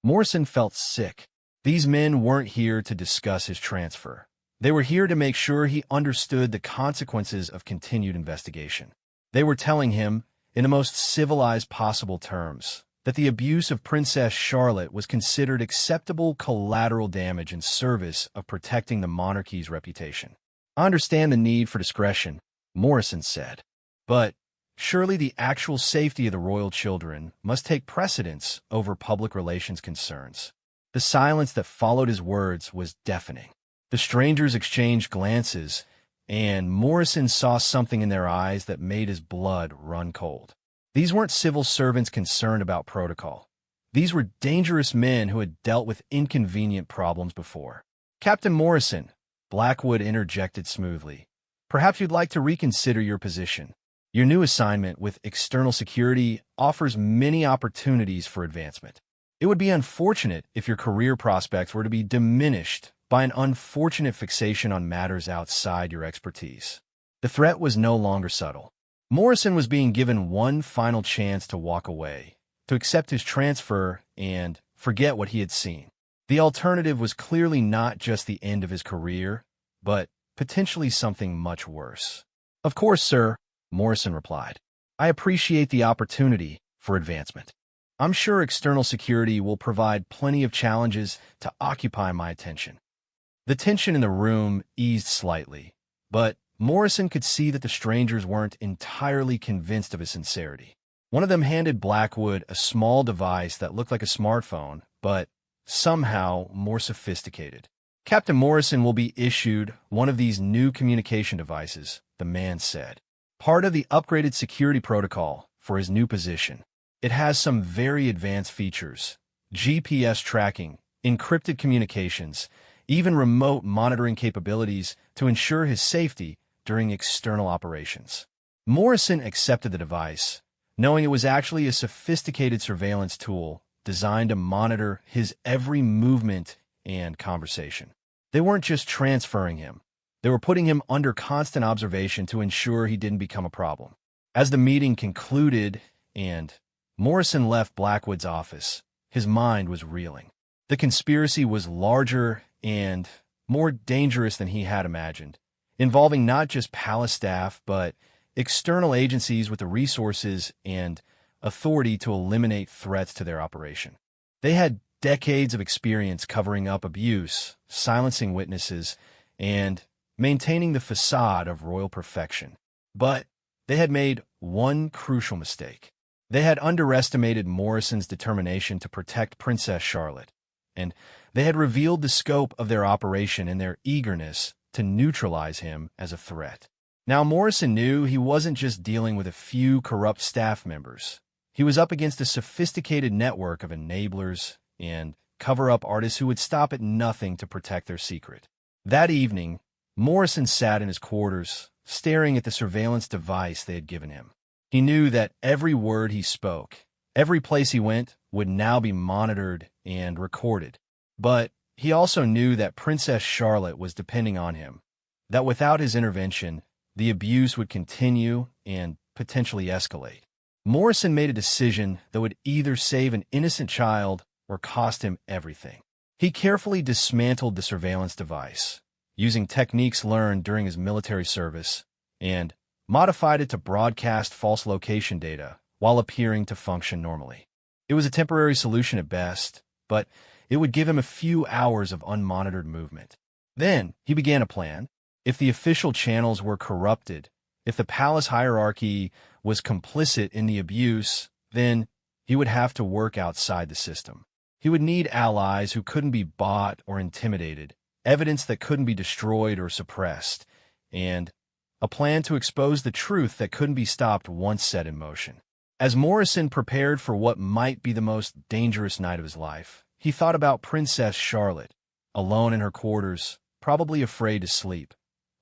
[SPEAKER 1] Morrison felt sick. These men weren't here to discuss his transfer. They were here to make sure he understood the consequences of continued investigation. They were telling him, in the most civilized possible terms, that the abuse of Princess Charlotte was considered acceptable collateral damage in service of protecting the monarchy's reputation. "I understand the need for discretion," Morrison said, "but surely the actual safety of the royal children must take precedence over public relations concerns." The silence that followed his words was deafening. The strangers exchanged glances, and Morrison saw something in their eyes that made his blood run cold. These weren't civil servants concerned about protocol. These were dangerous men who had dealt with inconvenient problems before. "Captain Morrison," Blackwood interjected smoothly, "perhaps you'd like to reconsider your position. Your new assignment with external security offers many opportunities for advancement. It would be unfortunate if your career prospects were to be diminished by an unfortunate fixation on matters outside your expertise." The threat was no longer subtle. Morrison was being given one final chance to walk away, to accept his transfer and forget what he had seen. The alternative was clearly not just the end of his career, but potentially something much worse. "Of course, sir," Morrison replied. "I appreciate the opportunity for advancement. I'm sure external security will provide plenty of challenges to occupy my attention." The tension in the room eased slightly, but Morrison could see that the strangers weren't entirely convinced of his sincerity. One of them handed Blackwood a small device that looked like a smartphone, but somehow more sophisticated. "Captain Morrison will be issued one of these new communication devices," the man said. "Part of the upgraded security protocol for his new position. It has some very advanced features: GPS tracking, encrypted communications, even remote monitoring capabilities to ensure his safety during external operations." Morrison accepted the device, knowing it was actually a sophisticated surveillance tool designed to monitor his every movement and conversation. They weren't just transferring him. They were putting him under constant observation to ensure he didn't become a problem. As the meeting concluded and Morrison left Blackwood's office, his mind was reeling. The conspiracy was larger and more dangerous than he had imagined, involving not just palace staff, but external agencies with the resources and authority to eliminate threats to their operation. They had decades of experience covering up abuse, silencing witnesses, and maintaining the facade of royal perfection. But they had made one crucial mistake. They had underestimated Morrison's determination to protect Princess Charlotte, and they had revealed the scope of their operation in their eagerness to neutralize him as a threat. Now Morrison knew he wasn't just dealing with a few corrupt staff members. He was up against a sophisticated network of enablers and cover-up artists who would stop at nothing to protect their secret. That evening, Morrison sat in his quarters, staring at the surveillance device they had given him. He knew that every word he spoke, every place he went, would now be monitored and recorded. But he also knew that Princess Charlotte was depending on him, that without his intervention, the abuse would continue and potentially escalate. Morrison made a decision that would either save an innocent child or cost him everything. He carefully dismantled the surveillance device, using techniques learned during his military service, and modified it to broadcast false location data while appearing to function normally. It was a temporary solution at best, but it would give him a few hours of unmonitored movement. Then he began a plan. If the official channels were corrupted, if the palace hierarchy was complicit in the abuse, then he would have to work outside the system. He would need allies who couldn't be bought or intimidated, evidence that couldn't be destroyed or suppressed, and a plan to expose the truth that couldn't be stopped once set in motion. As Morrison prepared for what might be the most dangerous night of his life, he thought about Princess Charlotte, alone in her quarters, probably afraid to sleep,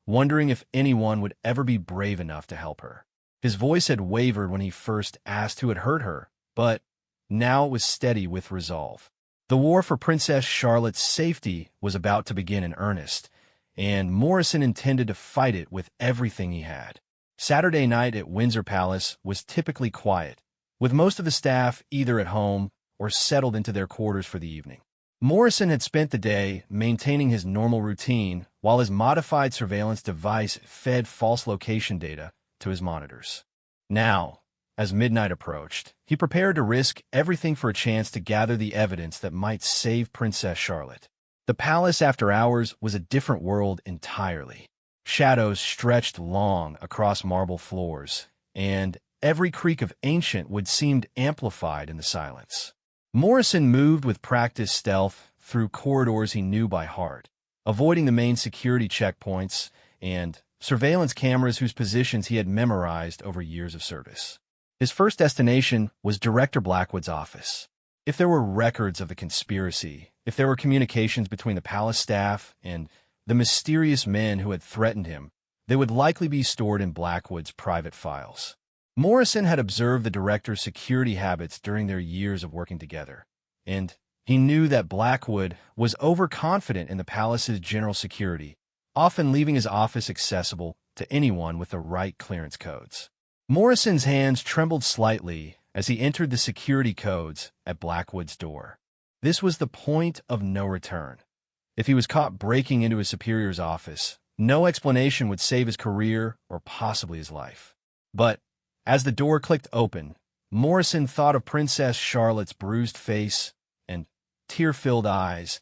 [SPEAKER 1] wondering if anyone would ever be brave enough to help her. His voice had wavered when he first asked who had hurt her, but now it was steady with resolve. The war for Princess Charlotte's safety was about to begin in earnest, and Morrison intended to fight it with everything he had. Saturday night at Windsor Palace was typically quiet, with most of the staff either at home or settled into their quarters for the evening. Morrison had spent the day maintaining his normal routine while his modified surveillance device fed false location data to his monitors. Now, as midnight approached, he prepared to risk everything for a chance to gather the evidence that might save Princess Charlotte. The palace after hours was a different world entirely. Shadows stretched long across marble floors, and every creak of ancient wood seemed amplified in the silence. Morrison moved with practiced stealth through corridors he knew by heart, avoiding the main security checkpoints and surveillance cameras whose positions he had memorized over years of service. His first destination was Director Blackwood's office. If there were records of the conspiracy, if there were communications between the palace staff and the mysterious men who had threatened him, they would likely be stored in Blackwood's private files. Morrison had observed the director's security habits during their years of working together, and he knew that Blackwood was overconfident in the palace's general security, often leaving his office accessible to anyone with the right clearance codes. Morrison's hands trembled slightly as he entered the security codes at Blackwood's door. This was the point of no return. If he was caught breaking into his superior's office, no explanation would save his career or possibly his life. But as the door clicked open, Morrison thought of Princess Charlotte's bruised face and tear-filled eyes,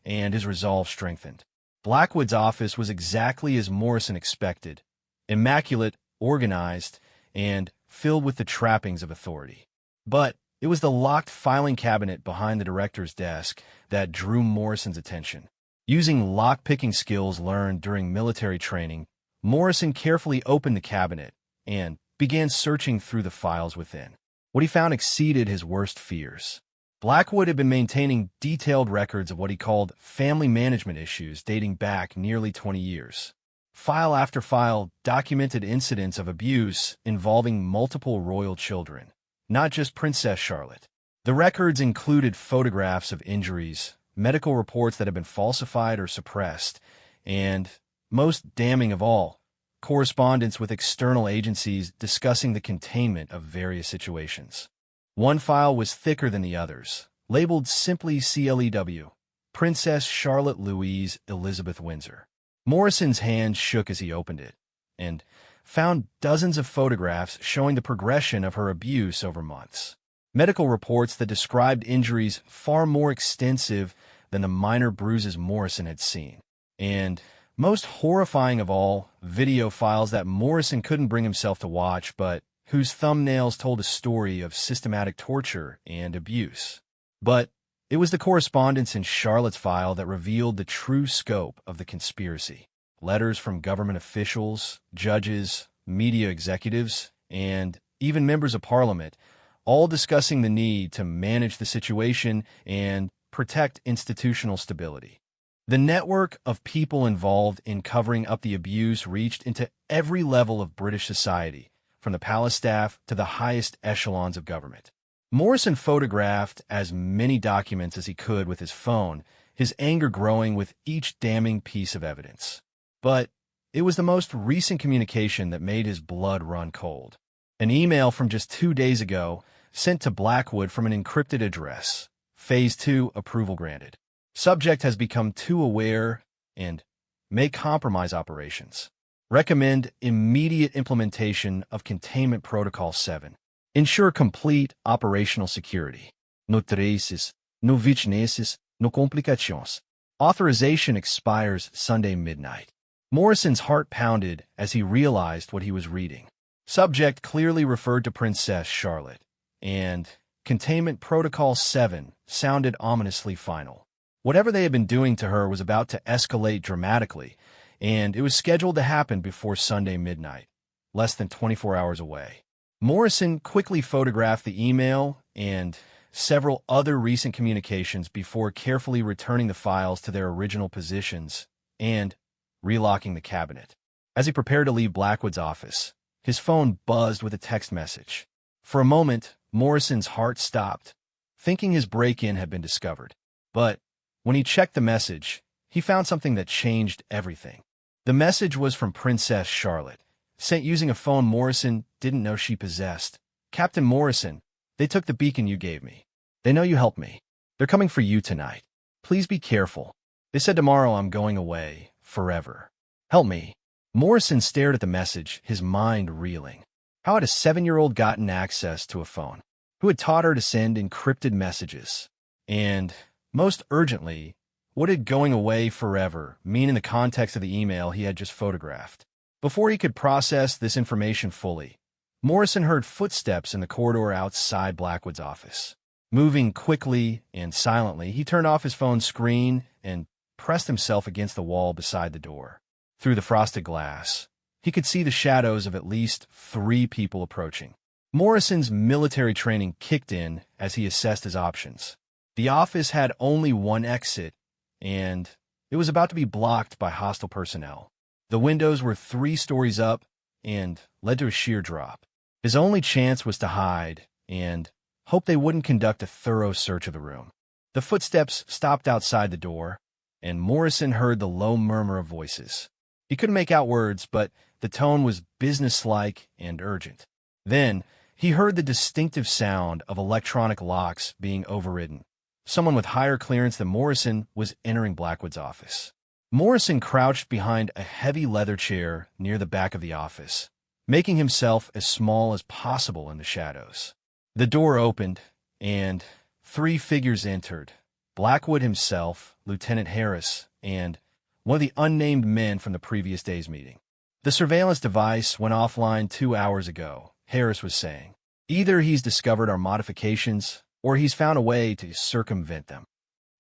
[SPEAKER 1] and his resolve strengthened. Blackwood's office was exactly as Morrison expected, immaculate, organized, and filled with the trappings of authority. But it was the locked filing cabinet behind the director's desk that drew Morrison's attention. Using lock-picking skills learned during military training, Morrison carefully opened the cabinet and began searching through the files within. What he found exceeded his worst fears. Blackwood had been maintaining detailed records of what he called family management issues dating back nearly 20 years. File after file documented incidents of abuse involving multiple royal children, not just Princess Charlotte. The records included photographs of injuries, medical reports that had been falsified or suppressed, and, most damning of all, correspondence with external agencies discussing the containment of various situations. One file was thicker than the others, labeled simply CLEW, Princess Charlotte Louise Elizabeth Windsor. Morrison's hand shook as he opened it, and found dozens of photographs showing the progression of her abuse over months. Medical reports that described injuries far more extensive than the minor bruises Morrison had seen. And, most horrifying of all, video files that Morrison couldn't bring himself to watch, but whose thumbnails told a story of systematic torture and abuse. But it was the correspondence in Charlotte's file that revealed the true scope of the conspiracy. Letters from government officials, judges, media executives, and even members of parliament, all discussing the need to manage the situation and protect institutional stability. The network of people involved in covering up the abuse reached into every level of British society, from the palace staff to the highest echelons of government. Morrison photographed as many documents as he could with his phone, his anger growing with each damning piece of evidence. But it was the most recent communication that made his blood run cold. An email from just 2 days ago, sent to Blackwood from an encrypted address. Phase 2 approval granted. Subject has become too aware and may compromise operations. Recommend immediate implementation of Containment Protocol 7. Ensure complete operational security. No traces, no weaknesses, no complications. Authorization expires Sunday midnight. Morrison's heart pounded as he realized what he was reading. Subject clearly referred to Princess Charlotte, and Containment Protocol 7 sounded ominously final. Whatever they had been doing to her was about to escalate dramatically, and it was scheduled to happen before Sunday midnight, less than 24 hours away. Morrison quickly photographed the email and several other recent communications before carefully returning the files to their original positions and relocking the cabinet. As he prepared to leave Blackwood's office, his phone buzzed with a text message. For a moment, Morrison's heart stopped, thinking his break-in had been discovered. But when he checked the message, he found something that changed everything. The message was from Princess Charlotte, sent using a phone Morrison didn't know she possessed. Captain Morrison, they took the beacon you gave me. They know you helped me. They're coming for you tonight. Please be careful. They said tomorrow I'm going away, forever. Help me. Morrison stared at the message, his mind reeling. How had a 7-year-old gotten access to a phone? Who had taught her to send encrypted messages? And, most urgently, what did going away forever mean in the context of the email he had just photographed? Before he could process this information fully, Morrison heard footsteps in the corridor outside Blackwood's office. Moving quickly and silently, he turned off his phone's screen and pressed himself against the wall beside the door. Through the frosted glass, he could see the shadows of at least 3 people approaching. Morrison's military training kicked in as he assessed his options. The office had only one exit, and it was about to be blocked by hostile personnel. The windows were 3 stories up and led to a sheer drop. His only chance was to hide and hope they wouldn't conduct a thorough search of the room. The footsteps stopped outside the door, and Morrison heard the low murmur of voices. He couldn't make out words, but the tone was businesslike and urgent. Then, he heard the distinctive sound of electronic locks being overridden. Someone with higher clearance than Morrison was entering Blackwood's office. Morrison crouched behind a heavy leather chair near the back of the office, making himself as small as possible in the shadows. The door opened, and 3 figures entered. Blackwood himself, Lieutenant Harris, and one of the unnamed men from the previous day's meeting. The surveillance device went offline 2 hours ago, Harris was saying. Either he's discovered our modifications, or he's found a way to circumvent them.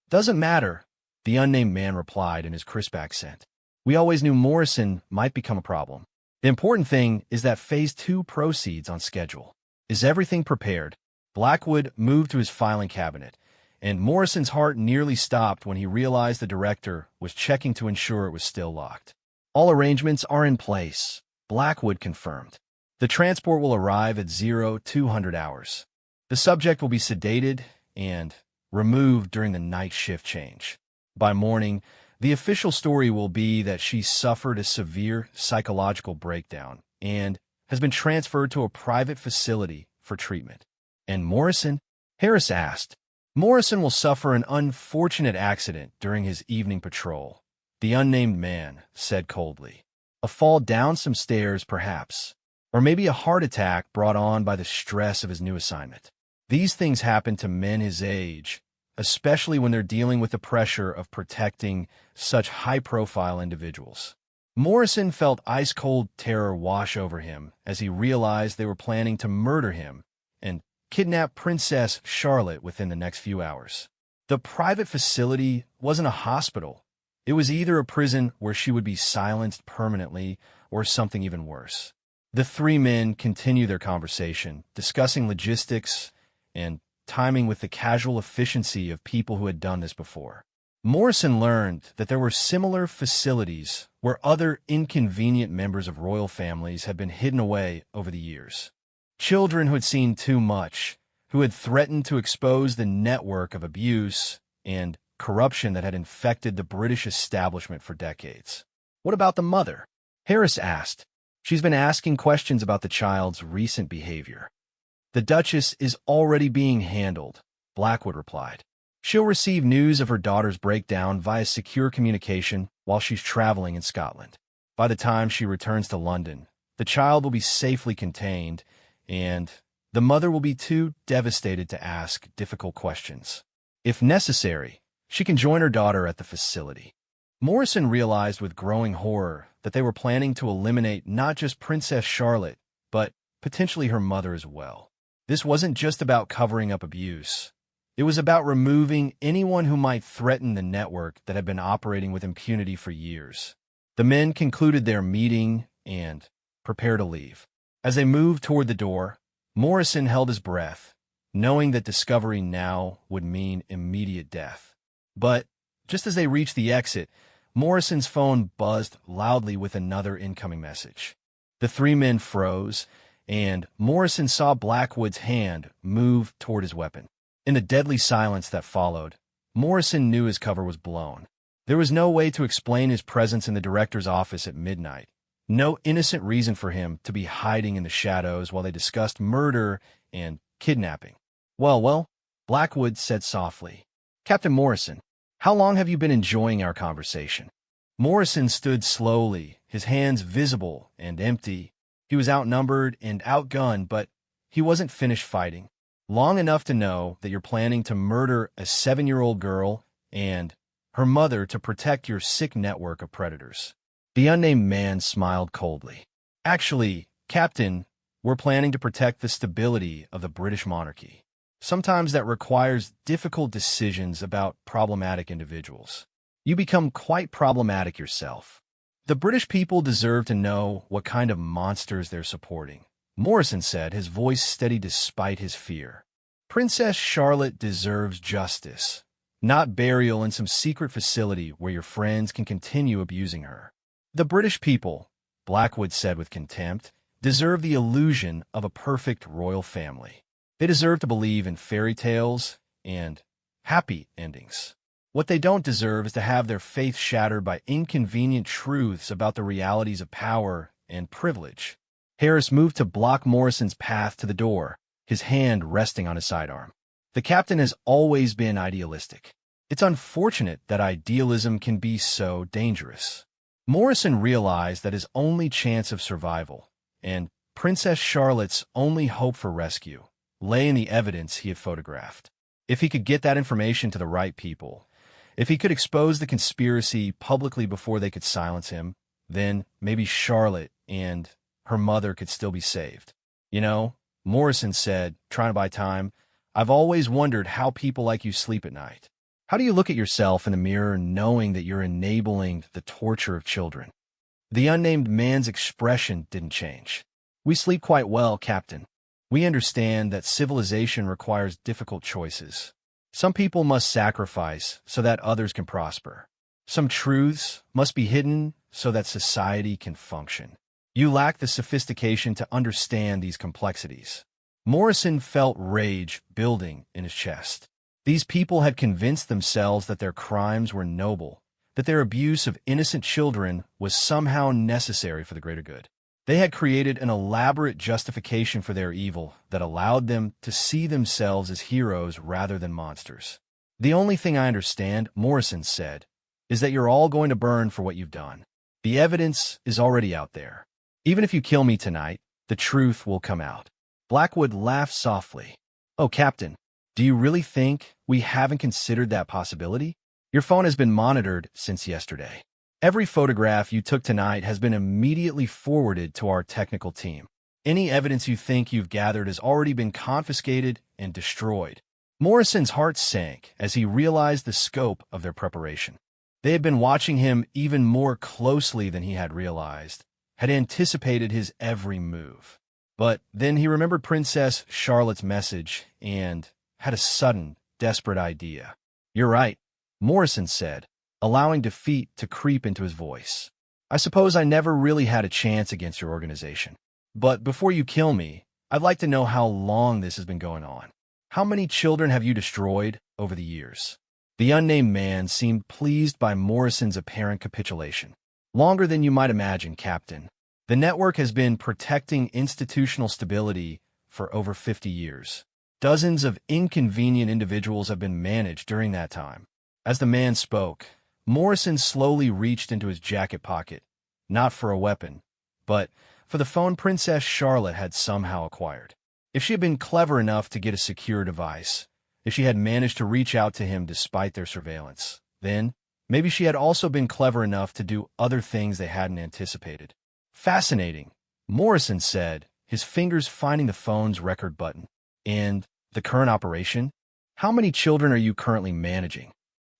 [SPEAKER 1] Doesn't matter, the unnamed man replied in his crisp accent. We always knew Morrison might become a problem. The important thing is that Phase 2 proceeds on schedule. Is everything prepared? Blackwood moved to his filing cabinet, and Morrison's heart nearly stopped when he realized the director was checking to ensure it was still locked. All arrangements are in place, Blackwood confirmed. The transport will arrive at 0200 hours. The subject will be sedated and removed during the night shift change. By morning, the official story will be that she suffered a severe psychological breakdown and has been transferred to a private facility for treatment. And Morrison? Harris asked. Morrison will suffer an unfortunate accident during his evening patrol, the unnamed man said coldly. A fall down some stairs, perhaps, or maybe a heart attack brought on by the stress of his new assignment. These things happen to men his age, especially when they're dealing with the pressure of protecting such high-profile individuals. Morrison felt ice-cold terror wash over him as he realized they were planning to murder him and kidnap Princess Charlotte within the next few hours. The private facility wasn't a hospital. It was either a prison where she would be silenced permanently or something even worse. The 3 men continued their conversation, discussing logistics and timing with the casual efficiency of people who had done this before. Morrison learned that there were similar facilities where other inconvenient members of royal families had been hidden away over the years. Children who had seen too much, who had threatened to expose the network of abuse and corruption that had infected the British establishment for decades. What about the mother? Harris asked. She's been asking questions about the child's recent behavior. The Duchess is already being handled, Blackwood replied. She'll receive news of her daughter's breakdown via secure communication while she's traveling in Scotland. By the time she returns to London, the child will be safely contained, and the mother will be too devastated to ask difficult questions. If necessary, she can join her daughter at the facility. Morrison realized with growing horror that they were planning to eliminate not just Princess Charlotte, but potentially her mother as well. This wasn't just about covering up abuse. It was about removing anyone who might threaten the network that had been operating with impunity for years. The men concluded their meeting and prepared to leave. As they moved toward the door, Morrison held his breath, knowing that discovery now would mean immediate death. But just as they reached the exit, Morrison's phone buzzed loudly with another incoming message. The three men froze, and Morrison saw Blackwood's hand move toward his weapon. In the deadly silence that followed, Morrison knew his cover was blown. There was no way to explain his presence in the director's office at midnight. No innocent reason for him to be hiding in the shadows while they discussed murder and kidnapping. Well, Blackwood said softly. Captain Morrison, how long have you been enjoying our conversation? Morrison stood slowly, his hands visible and empty. He was outnumbered and outgunned, but he wasn't finished fighting. Long enough to know that you're planning to murder a 7-year-old girl and her mother to protect your sick network of predators. The unnamed man smiled coldly. Actually, Captain, we're planning to protect the stability of the British monarchy. Sometimes that requires difficult decisions about problematic individuals. You become quite problematic yourself. The British people deserve to know what kind of monsters they're supporting, Morrison said, his voice steady despite his fear. Princess Charlotte deserves justice, not burial in some secret facility where your friends can continue abusing her. The British people, Blackwood said with contempt, deserve the illusion of a perfect royal family. They deserve to believe in fairy tales and happy endings. What they don't deserve is to have their faith shattered by inconvenient truths about the realities of power and privilege. Harris moved to block Morrison's path to the door, his hand resting on his sidearm. The captain has always been idealistic. It's unfortunate that idealism can be so dangerous. Morrison realized that his only chance of survival, and Princess Charlotte's only hope for rescue, lay in the evidence he had photographed. If he could get that information to the right people, if he could expose the conspiracy publicly before they could silence him, then maybe Charlotte and her mother could still be saved. You know, Morrison said, trying to buy time, I've always wondered how people like you sleep at night. How do you look at yourself in the mirror knowing that you're enabling the torture of children? The unnamed man's expression didn't change. We sleep quite well, Captain. We understand that civilization requires difficult choices. Some people must sacrifice so that others can prosper. Some truths must be hidden so that society can function. You lack the sophistication to understand these complexities. Morrison felt rage building in his chest. These people had convinced themselves that their crimes were noble, that their abuse of innocent children was somehow necessary for the greater good. They had created an elaborate justification for their evil that allowed them to see themselves as heroes rather than monsters. The only thing I understand, Morrison said, is that you're all going to burn for what you've done. The evidence is already out there. Even if you kill me tonight, the truth will come out. Blackwood laughed softly. Oh, Captain, do you really think we haven't considered that possibility? Your phone has been monitored since yesterday. Every photograph you took tonight has been immediately forwarded to our technical team. Any evidence you think you've gathered has already been confiscated and destroyed. Morrison's heart sank as he realized the scope of their preparation. They had been watching him even more closely than he had realized, had anticipated his every move. But then he remembered Princess Charlotte's message and had a sudden, desperate idea. "You're right," Morrison said, allowing defeat to creep into his voice. "I suppose I never really had a chance against your organization. But before you kill me, I'd like to know how long this has been going on. How many children have you destroyed over the years?" The unnamed man seemed pleased by Morrison's apparent capitulation. "Longer than you might imagine, Captain. The network has been protecting institutional stability for over 50 years. Dozens of inconvenient individuals have been managed during that time." As the man spoke, Morrison slowly reached into his jacket pocket, not for a weapon, but for the phone Princess Charlotte had somehow acquired. If she had been clever enough to get a secure device, if she had managed to reach out to him despite their surveillance, then maybe she had also been clever enough to do other things they hadn't anticipated. "Fascinating," Morrison said, his fingers finding the phone's record button. "And the current operation? How many children are you currently managing?"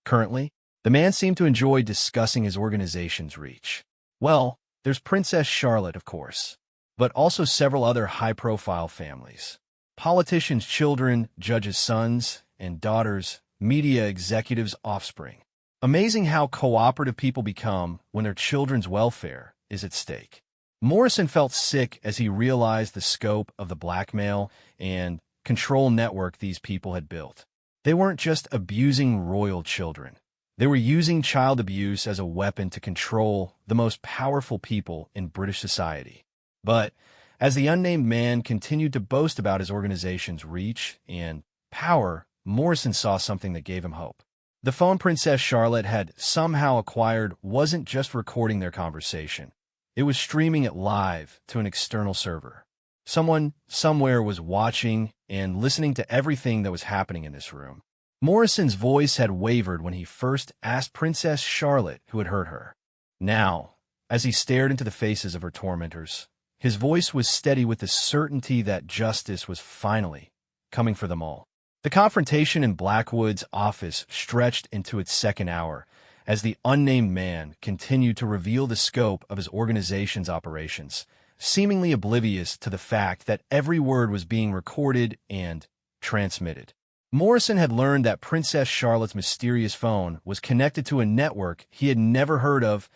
[SPEAKER 1] "Currently?" The man seemed to enjoy discussing his organization's reach. "Well, there's Princess Charlotte, of course, but also several other high-profile families. Politicians' children, judges' sons and daughters, media executives' offspring. Amazing how cooperative people become when their children's welfare is at stake." Morrison felt sick as he realized the scope of the blackmail and control network these people had built. They weren't just abusing royal children. They were using child abuse as a weapon to control the most powerful people in British society. But as the unnamed man continued to boast about his organization's reach and power, Morrison saw something that gave him hope. The phone Princess Charlotte had somehow acquired wasn't just recording their conversation. It was streaming it live to an external server. Someone somewhere was watching and listening to everything that was happening in this room. Morrison's voice had wavered when he first asked Princess Charlotte who had hurt her. Now, as he stared into the faces of her tormentors, his voice was steady with the certainty that justice was finally coming for them all. The confrontation in Blackwood's office stretched into its second hour as the unnamed man continued to reveal the scope of his organization's operations, seemingly oblivious to the fact that every word was being recorded and transmitted. Morrison had learned that Princess Charlotte's mysterious phone was connected to a network he had never heard of,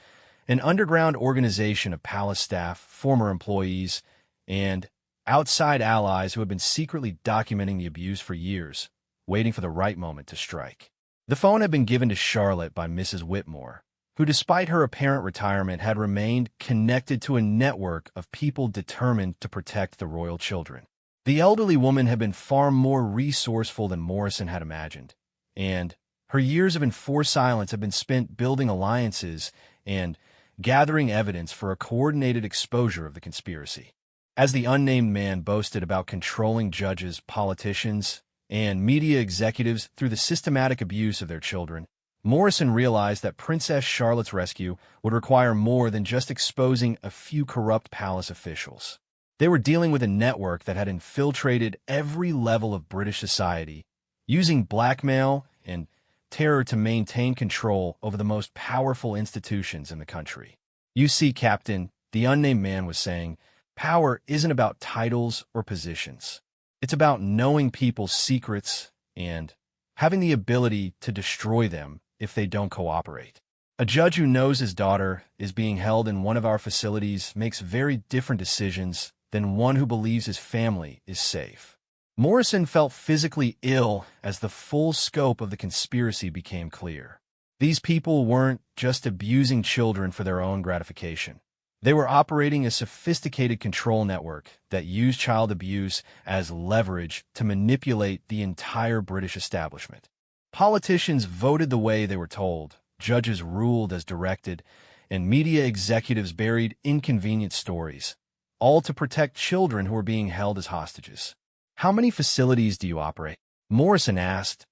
[SPEAKER 1] an underground organization of palace staff, former employees, and outside allies who had been secretly documenting the abuse for years, waiting for the right moment to strike. The phone had been given to Charlotte by Mrs. Whitmore, who despite her apparent retirement had remained connected to a network of people determined to protect the royal children. The elderly woman had been far more resourceful than Morrison had imagined, and her years of enforced silence had been spent building alliances and gathering evidence for a coordinated exposure of the conspiracy. As the unnamed man boasted about controlling judges, politicians, and media executives through the systematic abuse of their children, Morrison realized that Princess Charlotte's rescue would require more than just exposing a few corrupt palace officials. They were dealing with a network that had infiltrated every level of British society, using blackmail and terror to maintain control over the most powerful institutions in the country. "You see, Captain," the unnamed man was saying, "power isn't about titles or positions. It's about knowing people's secrets and having the ability to destroy them if they don't cooperate. A judge who knows his daughter is being held in one of our facilities makes very different decisions than one who believes his family is safe." Morrison felt physically ill as the full scope of the conspiracy became clear. These people weren't just abusing children for their own gratification. They were operating a sophisticated control network that used child abuse as leverage to manipulate the entire British establishment. Politicians voted the way they were told, judges ruled as directed, and media executives buried inconvenient stories, all to protect children who were being held as hostages. "How many facilities do you operate?" Morrison asked,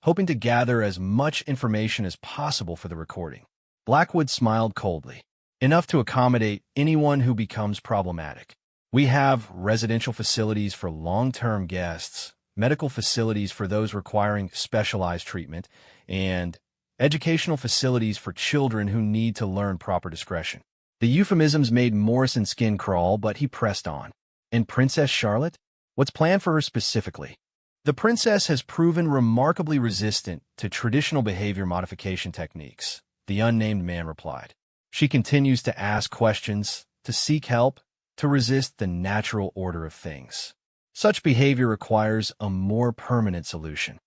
[SPEAKER 1] hoping to gather as much information as possible for the recording. Blackwood smiled coldly. "Enough to accommodate anyone who becomes problematic. We have residential facilities for long-term guests, medical facilities for those requiring specialized treatment, and educational facilities for children who need to learn proper discretion." The euphemisms made Morrison's skin crawl, but he pressed on. "And Princess Charlotte? What's planned for her specifically?" The princess has proven remarkably resistant to traditional behavior modification techniques, the unnamed man replied. She continues to ask questions, to seek help, to resist the natural order of things. Such behavior requires a more permanent solution.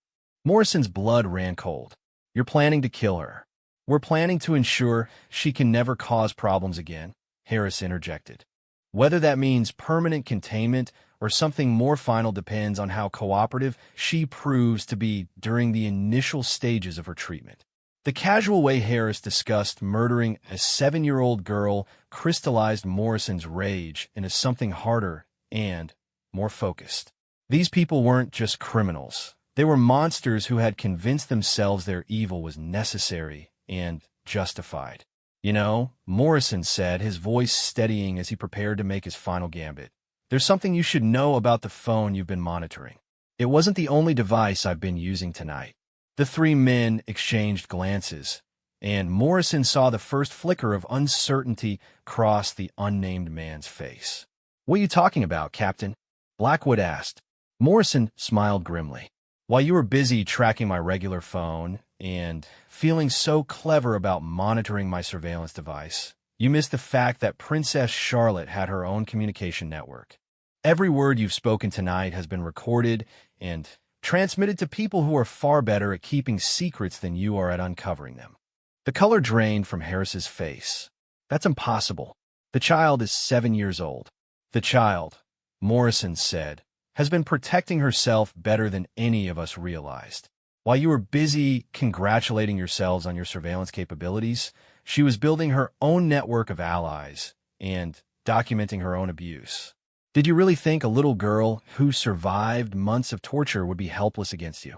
[SPEAKER 1] Morrison's blood ran cold. You're planning to kill her. We're planning to ensure she can never cause problems again, Harris interjected. Whether that means permanent containment or something more final depends on how cooperative she proves to be during the initial stages of her treatment. The casual way Harris discussed murdering a 7-year-old girl crystallized Morrison's rage into something harder and more focused. These people weren't just criminals. They were monsters who had convinced themselves their evil was necessary and justified. You know, Morrison said, his voice steadying as he prepared to make his final gambit. There's something you should know about the phone you've been monitoring. It wasn't the only device I've been using tonight. The three men exchanged glances, and Morrison saw the first flicker of uncertainty cross the unnamed man's face. What are you talking about, Captain? Blackwood asked. Morrison smiled grimly. While you were busy tracking my regular phone and feeling so clever about monitoring my surveillance device, you missed the fact that Princess Charlotte had her own communication network. Every word you've spoken tonight has been recorded and transmitted to people who are far better at keeping secrets than you are at uncovering them. The color drained from Harris's face. That's impossible. The child is 7 years old. The child, Morrison said, has been protecting herself better than any of us realized. While you were busy congratulating yourselves on your surveillance capabilities, she was building her own network of allies and documenting her own abuse. Did you really think a little girl who survived months of torture would be helpless against you?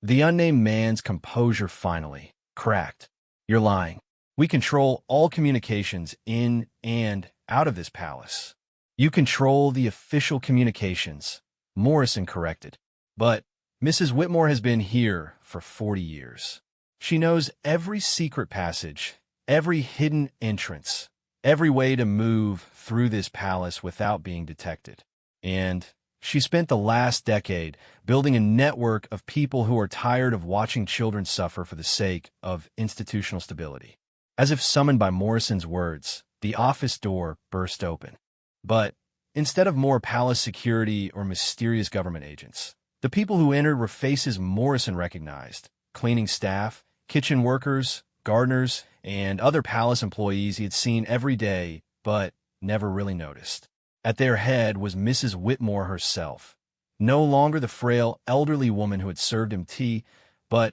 [SPEAKER 1] The unnamed man's composure finally cracked. You're lying. We control all communications in and out of this palace. You control the official communications, Morrison corrected. But Mrs. Whitmore has been here for 40 years. She knows every secret passage, every hidden entrance, every way to move through this palace without being detected. And she spent the last decade building a network of people who are tired of watching children suffer for the sake of institutional stability. As if summoned by Morrison's words, the office door burst open. But instead of more palace security or mysterious government agents, the people who entered were faces Morrison recognized: cleaning staff, kitchen workers, gardeners, and other palace employees he had seen every day but never really noticed. At their head was Mrs. Whitmore herself, no longer the frail, elderly woman who had served him tea, but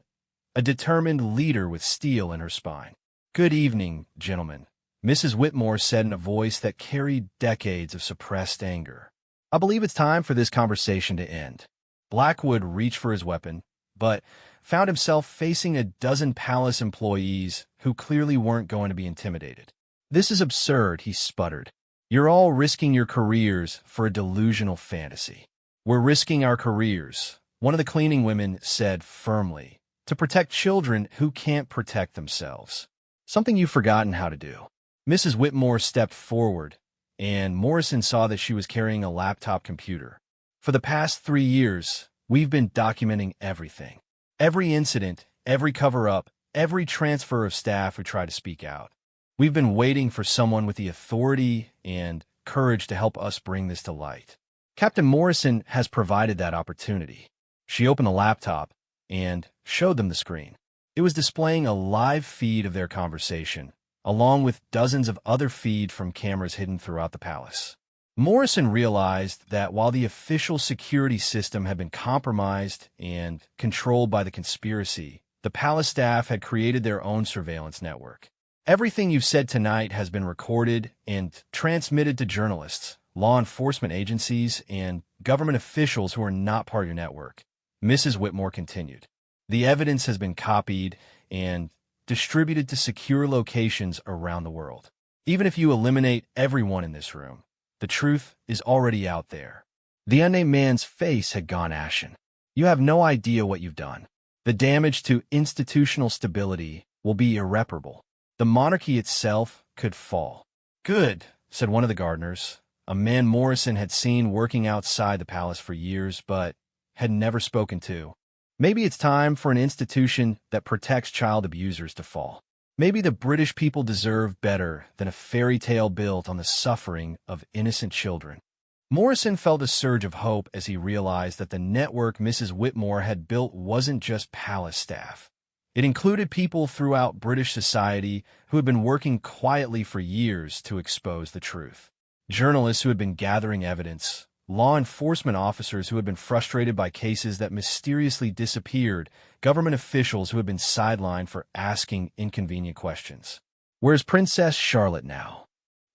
[SPEAKER 1] a determined leader with steel in her spine. "Good evening, gentlemen," Mrs. Whitmore said in a voice that carried decades of suppressed anger. "I believe it's time for this conversation to end." Blackwood reached for his weapon, but found himself facing a dozen palace employees who clearly weren't going to be intimidated. "This is absurd," he sputtered. "You're all risking your careers for a delusional fantasy." "We're risking our careers," one of the cleaning women said firmly, "to protect children who can't protect themselves. Something you've forgotten how to do." Mrs. Whitmore stepped forward, and Morrison saw that she was carrying a laptop computer. "For the past 3 years, we've been documenting everything. Every incident, every cover-up, every transfer of staff who tried to speak out. We've been waiting for someone with the authority and courage to help us bring this to light. Captain Morrison has provided that opportunity." She opened the laptop and showed them the screen. It was displaying a live feed of their conversation, along with dozens of other feeds from cameras hidden throughout the palace. Morrison realized that while the official security system had been compromised and controlled by the conspiracy, the palace staff had created their own surveillance network. "Everything you've said tonight has been recorded and transmitted to journalists, law enforcement agencies, and government officials who are not part of your network," Mrs. Whitmore continued. "The evidence has been copied and distributed to secure locations around the world. Even if you eliminate everyone in this room, the truth is already out there." The unnamed man's face had gone ashen. "You have no idea what you've done. The damage to institutional stability will be irreparable. The monarchy itself could fall." "Good," said one of the gardeners, a man Morrison had seen working outside the palace for years, but had never spoken to. Maybe it's time for an institution that protects child abusers to fall. Maybe the British people deserve better than a fairy tale built on the suffering of innocent children. Morrison felt a surge of hope as he realized that the network Mrs. Whitmore had built wasn't just palace staff. It included people throughout British society who had been working quietly for years to expose the truth. Journalists who had been gathering evidence, law enforcement officers who had been frustrated by cases that mysteriously disappeared, government officials who had been sidelined for asking inconvenient questions. "Where's Princess Charlotte now?"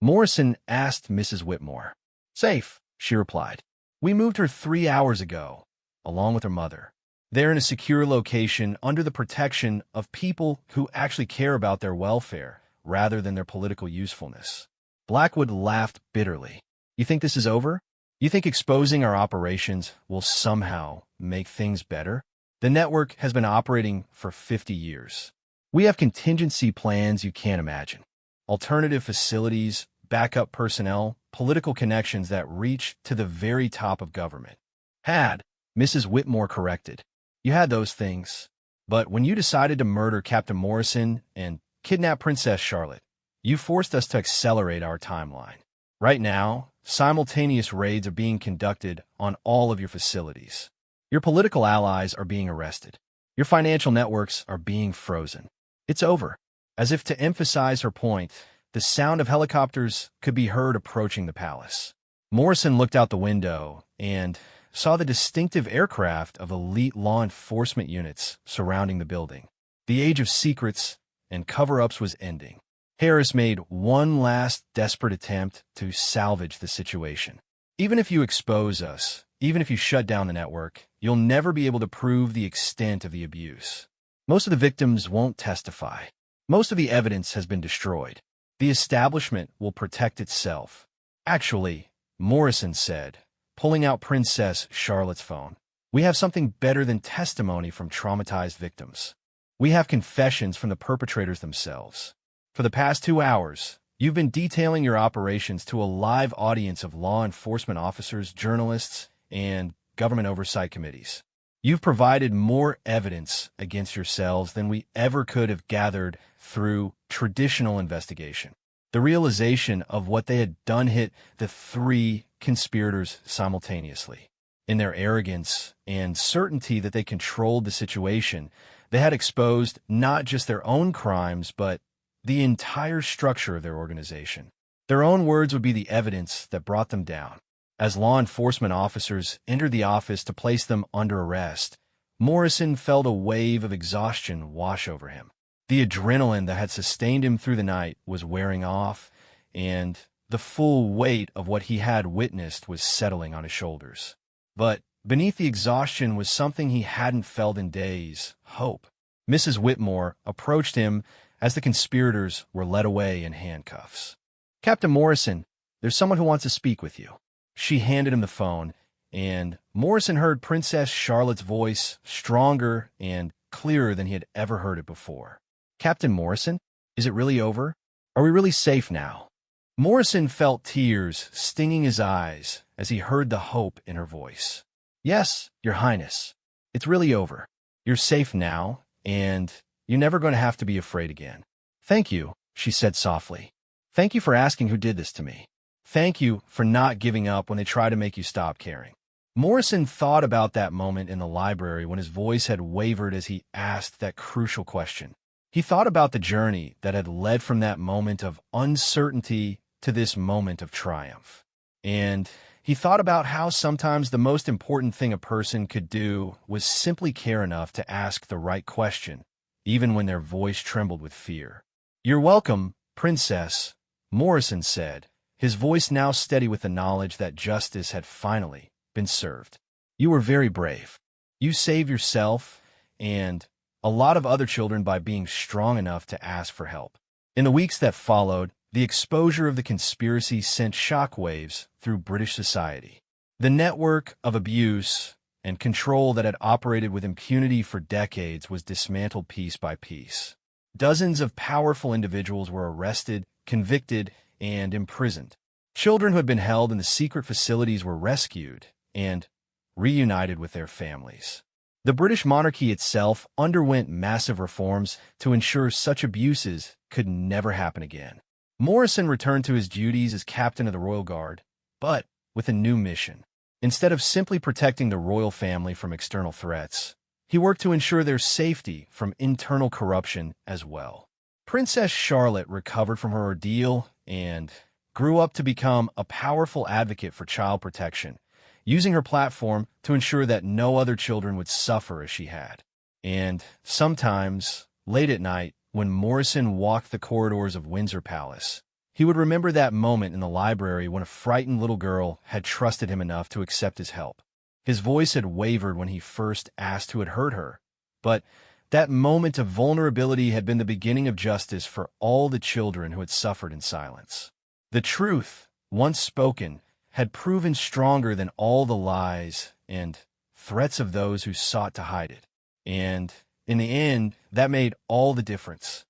[SPEAKER 1] Morrison asked Mrs. Whitmore. "Safe," she replied. "We moved her 3 hours ago, along with her mother. They're in a secure location under the protection of people who actually care about their welfare rather than their political usefulness." Blackwood laughed bitterly. "You think this is over? You think exposing our operations will somehow make things better? The network has been operating for 50 years. We have contingency plans you can't imagine. Alternative facilities, backup personnel, political connections that reach to the very top of government." "Had," Mrs. Whitmore corrected. "You had those things. But when you decided to murder Captain Morrison and kidnap Princess Charlotte, you forced us to accelerate our timeline. Right now, simultaneous raids are being conducted on all of your facilities. Your political allies are being arrested. Your financial networks are being frozen. It's over." As if to emphasize her point, the sound of helicopters could be heard approaching the palace. Morrison looked out the window and saw the distinctive aircraft of elite law enforcement units surrounding the building. The age of secrets and cover-ups was ending. Harris made one last desperate attempt to salvage the situation. "Even if you expose us, even if you shut down the network, you'll never be able to prove the extent of the abuse. Most of the victims won't testify. Most of the evidence has been destroyed. The establishment will protect itself." "Actually," Morrison said, pulling out Princess Charlotte's phone, "we have something better than testimony from traumatized victims. We have confessions from the perpetrators themselves. For the past 2 hours, you've been detailing your operations to a live audience of law enforcement officers, journalists, and government oversight committees. You've provided more evidence against yourselves than we ever could have gathered through traditional investigation." The realization of what they had done hit the 3 conspirators simultaneously. In their arrogance and certainty that they controlled the situation, they had exposed not just their own crimes, but the entire structure of their organization. Their own words would be the evidence that brought them down. As law enforcement officers entered the office to place them under arrest, Morrison felt a wave of exhaustion wash over him. The adrenaline that had sustained him through the night was wearing off, and the full weight of what he had witnessed was settling on his shoulders. But beneath the exhaustion was something he hadn't felt in days: hope. Mrs. Whitmore approached him as the conspirators were led away in handcuffs. "Captain Morrison, there's someone who wants to speak with you." She handed him the phone, and Morrison heard Princess Charlotte's voice, stronger and clearer than he had ever heard it before. "Captain Morrison, is it really over? Are we really safe now?" Morrison felt tears stinging his eyes as he heard the hope in her voice. "Yes, Your Highness, it's really over. You're safe now, and you're never going to have to be afraid again." "Thank you," she said softly. "Thank you for asking who did this to me. Thank you for not giving up when they tried to make you stop caring." Morrison thought about that moment in the library when his voice had wavered as he asked that crucial question. He thought about the journey that had led from that moment of uncertainty to this moment of triumph. And he thought about how sometimes the most important thing a person could do was simply care enough to ask the right question, even when their voice trembled with fear. "You're welcome, Princess," Morrison said, his voice now steady with the knowledge that justice had finally been served. "You were very brave. You saved yourself and a lot of other children by being strong enough to ask for help." In the weeks that followed, the exposure of the conspiracy sent shockwaves through British society. The network of abuse and control that had operated with impunity for decades was dismantled piece by piece. Dozens of powerful individuals were arrested, convicted, and imprisoned. Children who had been held in the secret facilities were rescued, and reunited with their families. The British monarchy itself underwent massive reforms to ensure such abuses could never happen again. Morrison returned to his duties as captain of the Royal Guard, but with a new mission. Instead of simply protecting the royal family from external threats, he worked to ensure their safety from internal corruption as well. Princess Charlotte recovered from her ordeal and grew up to become a powerful advocate for child protection, using her platform to ensure that no other children would suffer as she had. And sometimes, late at night, when Morrison walked the corridors of Windsor Palace, he would remember that moment in the library when a frightened little girl had trusted him enough to accept his help. His voice had wavered when he first asked who had hurt her, but that moment of vulnerability had been the beginning of justice for all the children who had suffered in silence. The truth, once spoken, had proven stronger than all the lies and threats of those who sought to hide it. And in the end, that made all the difference.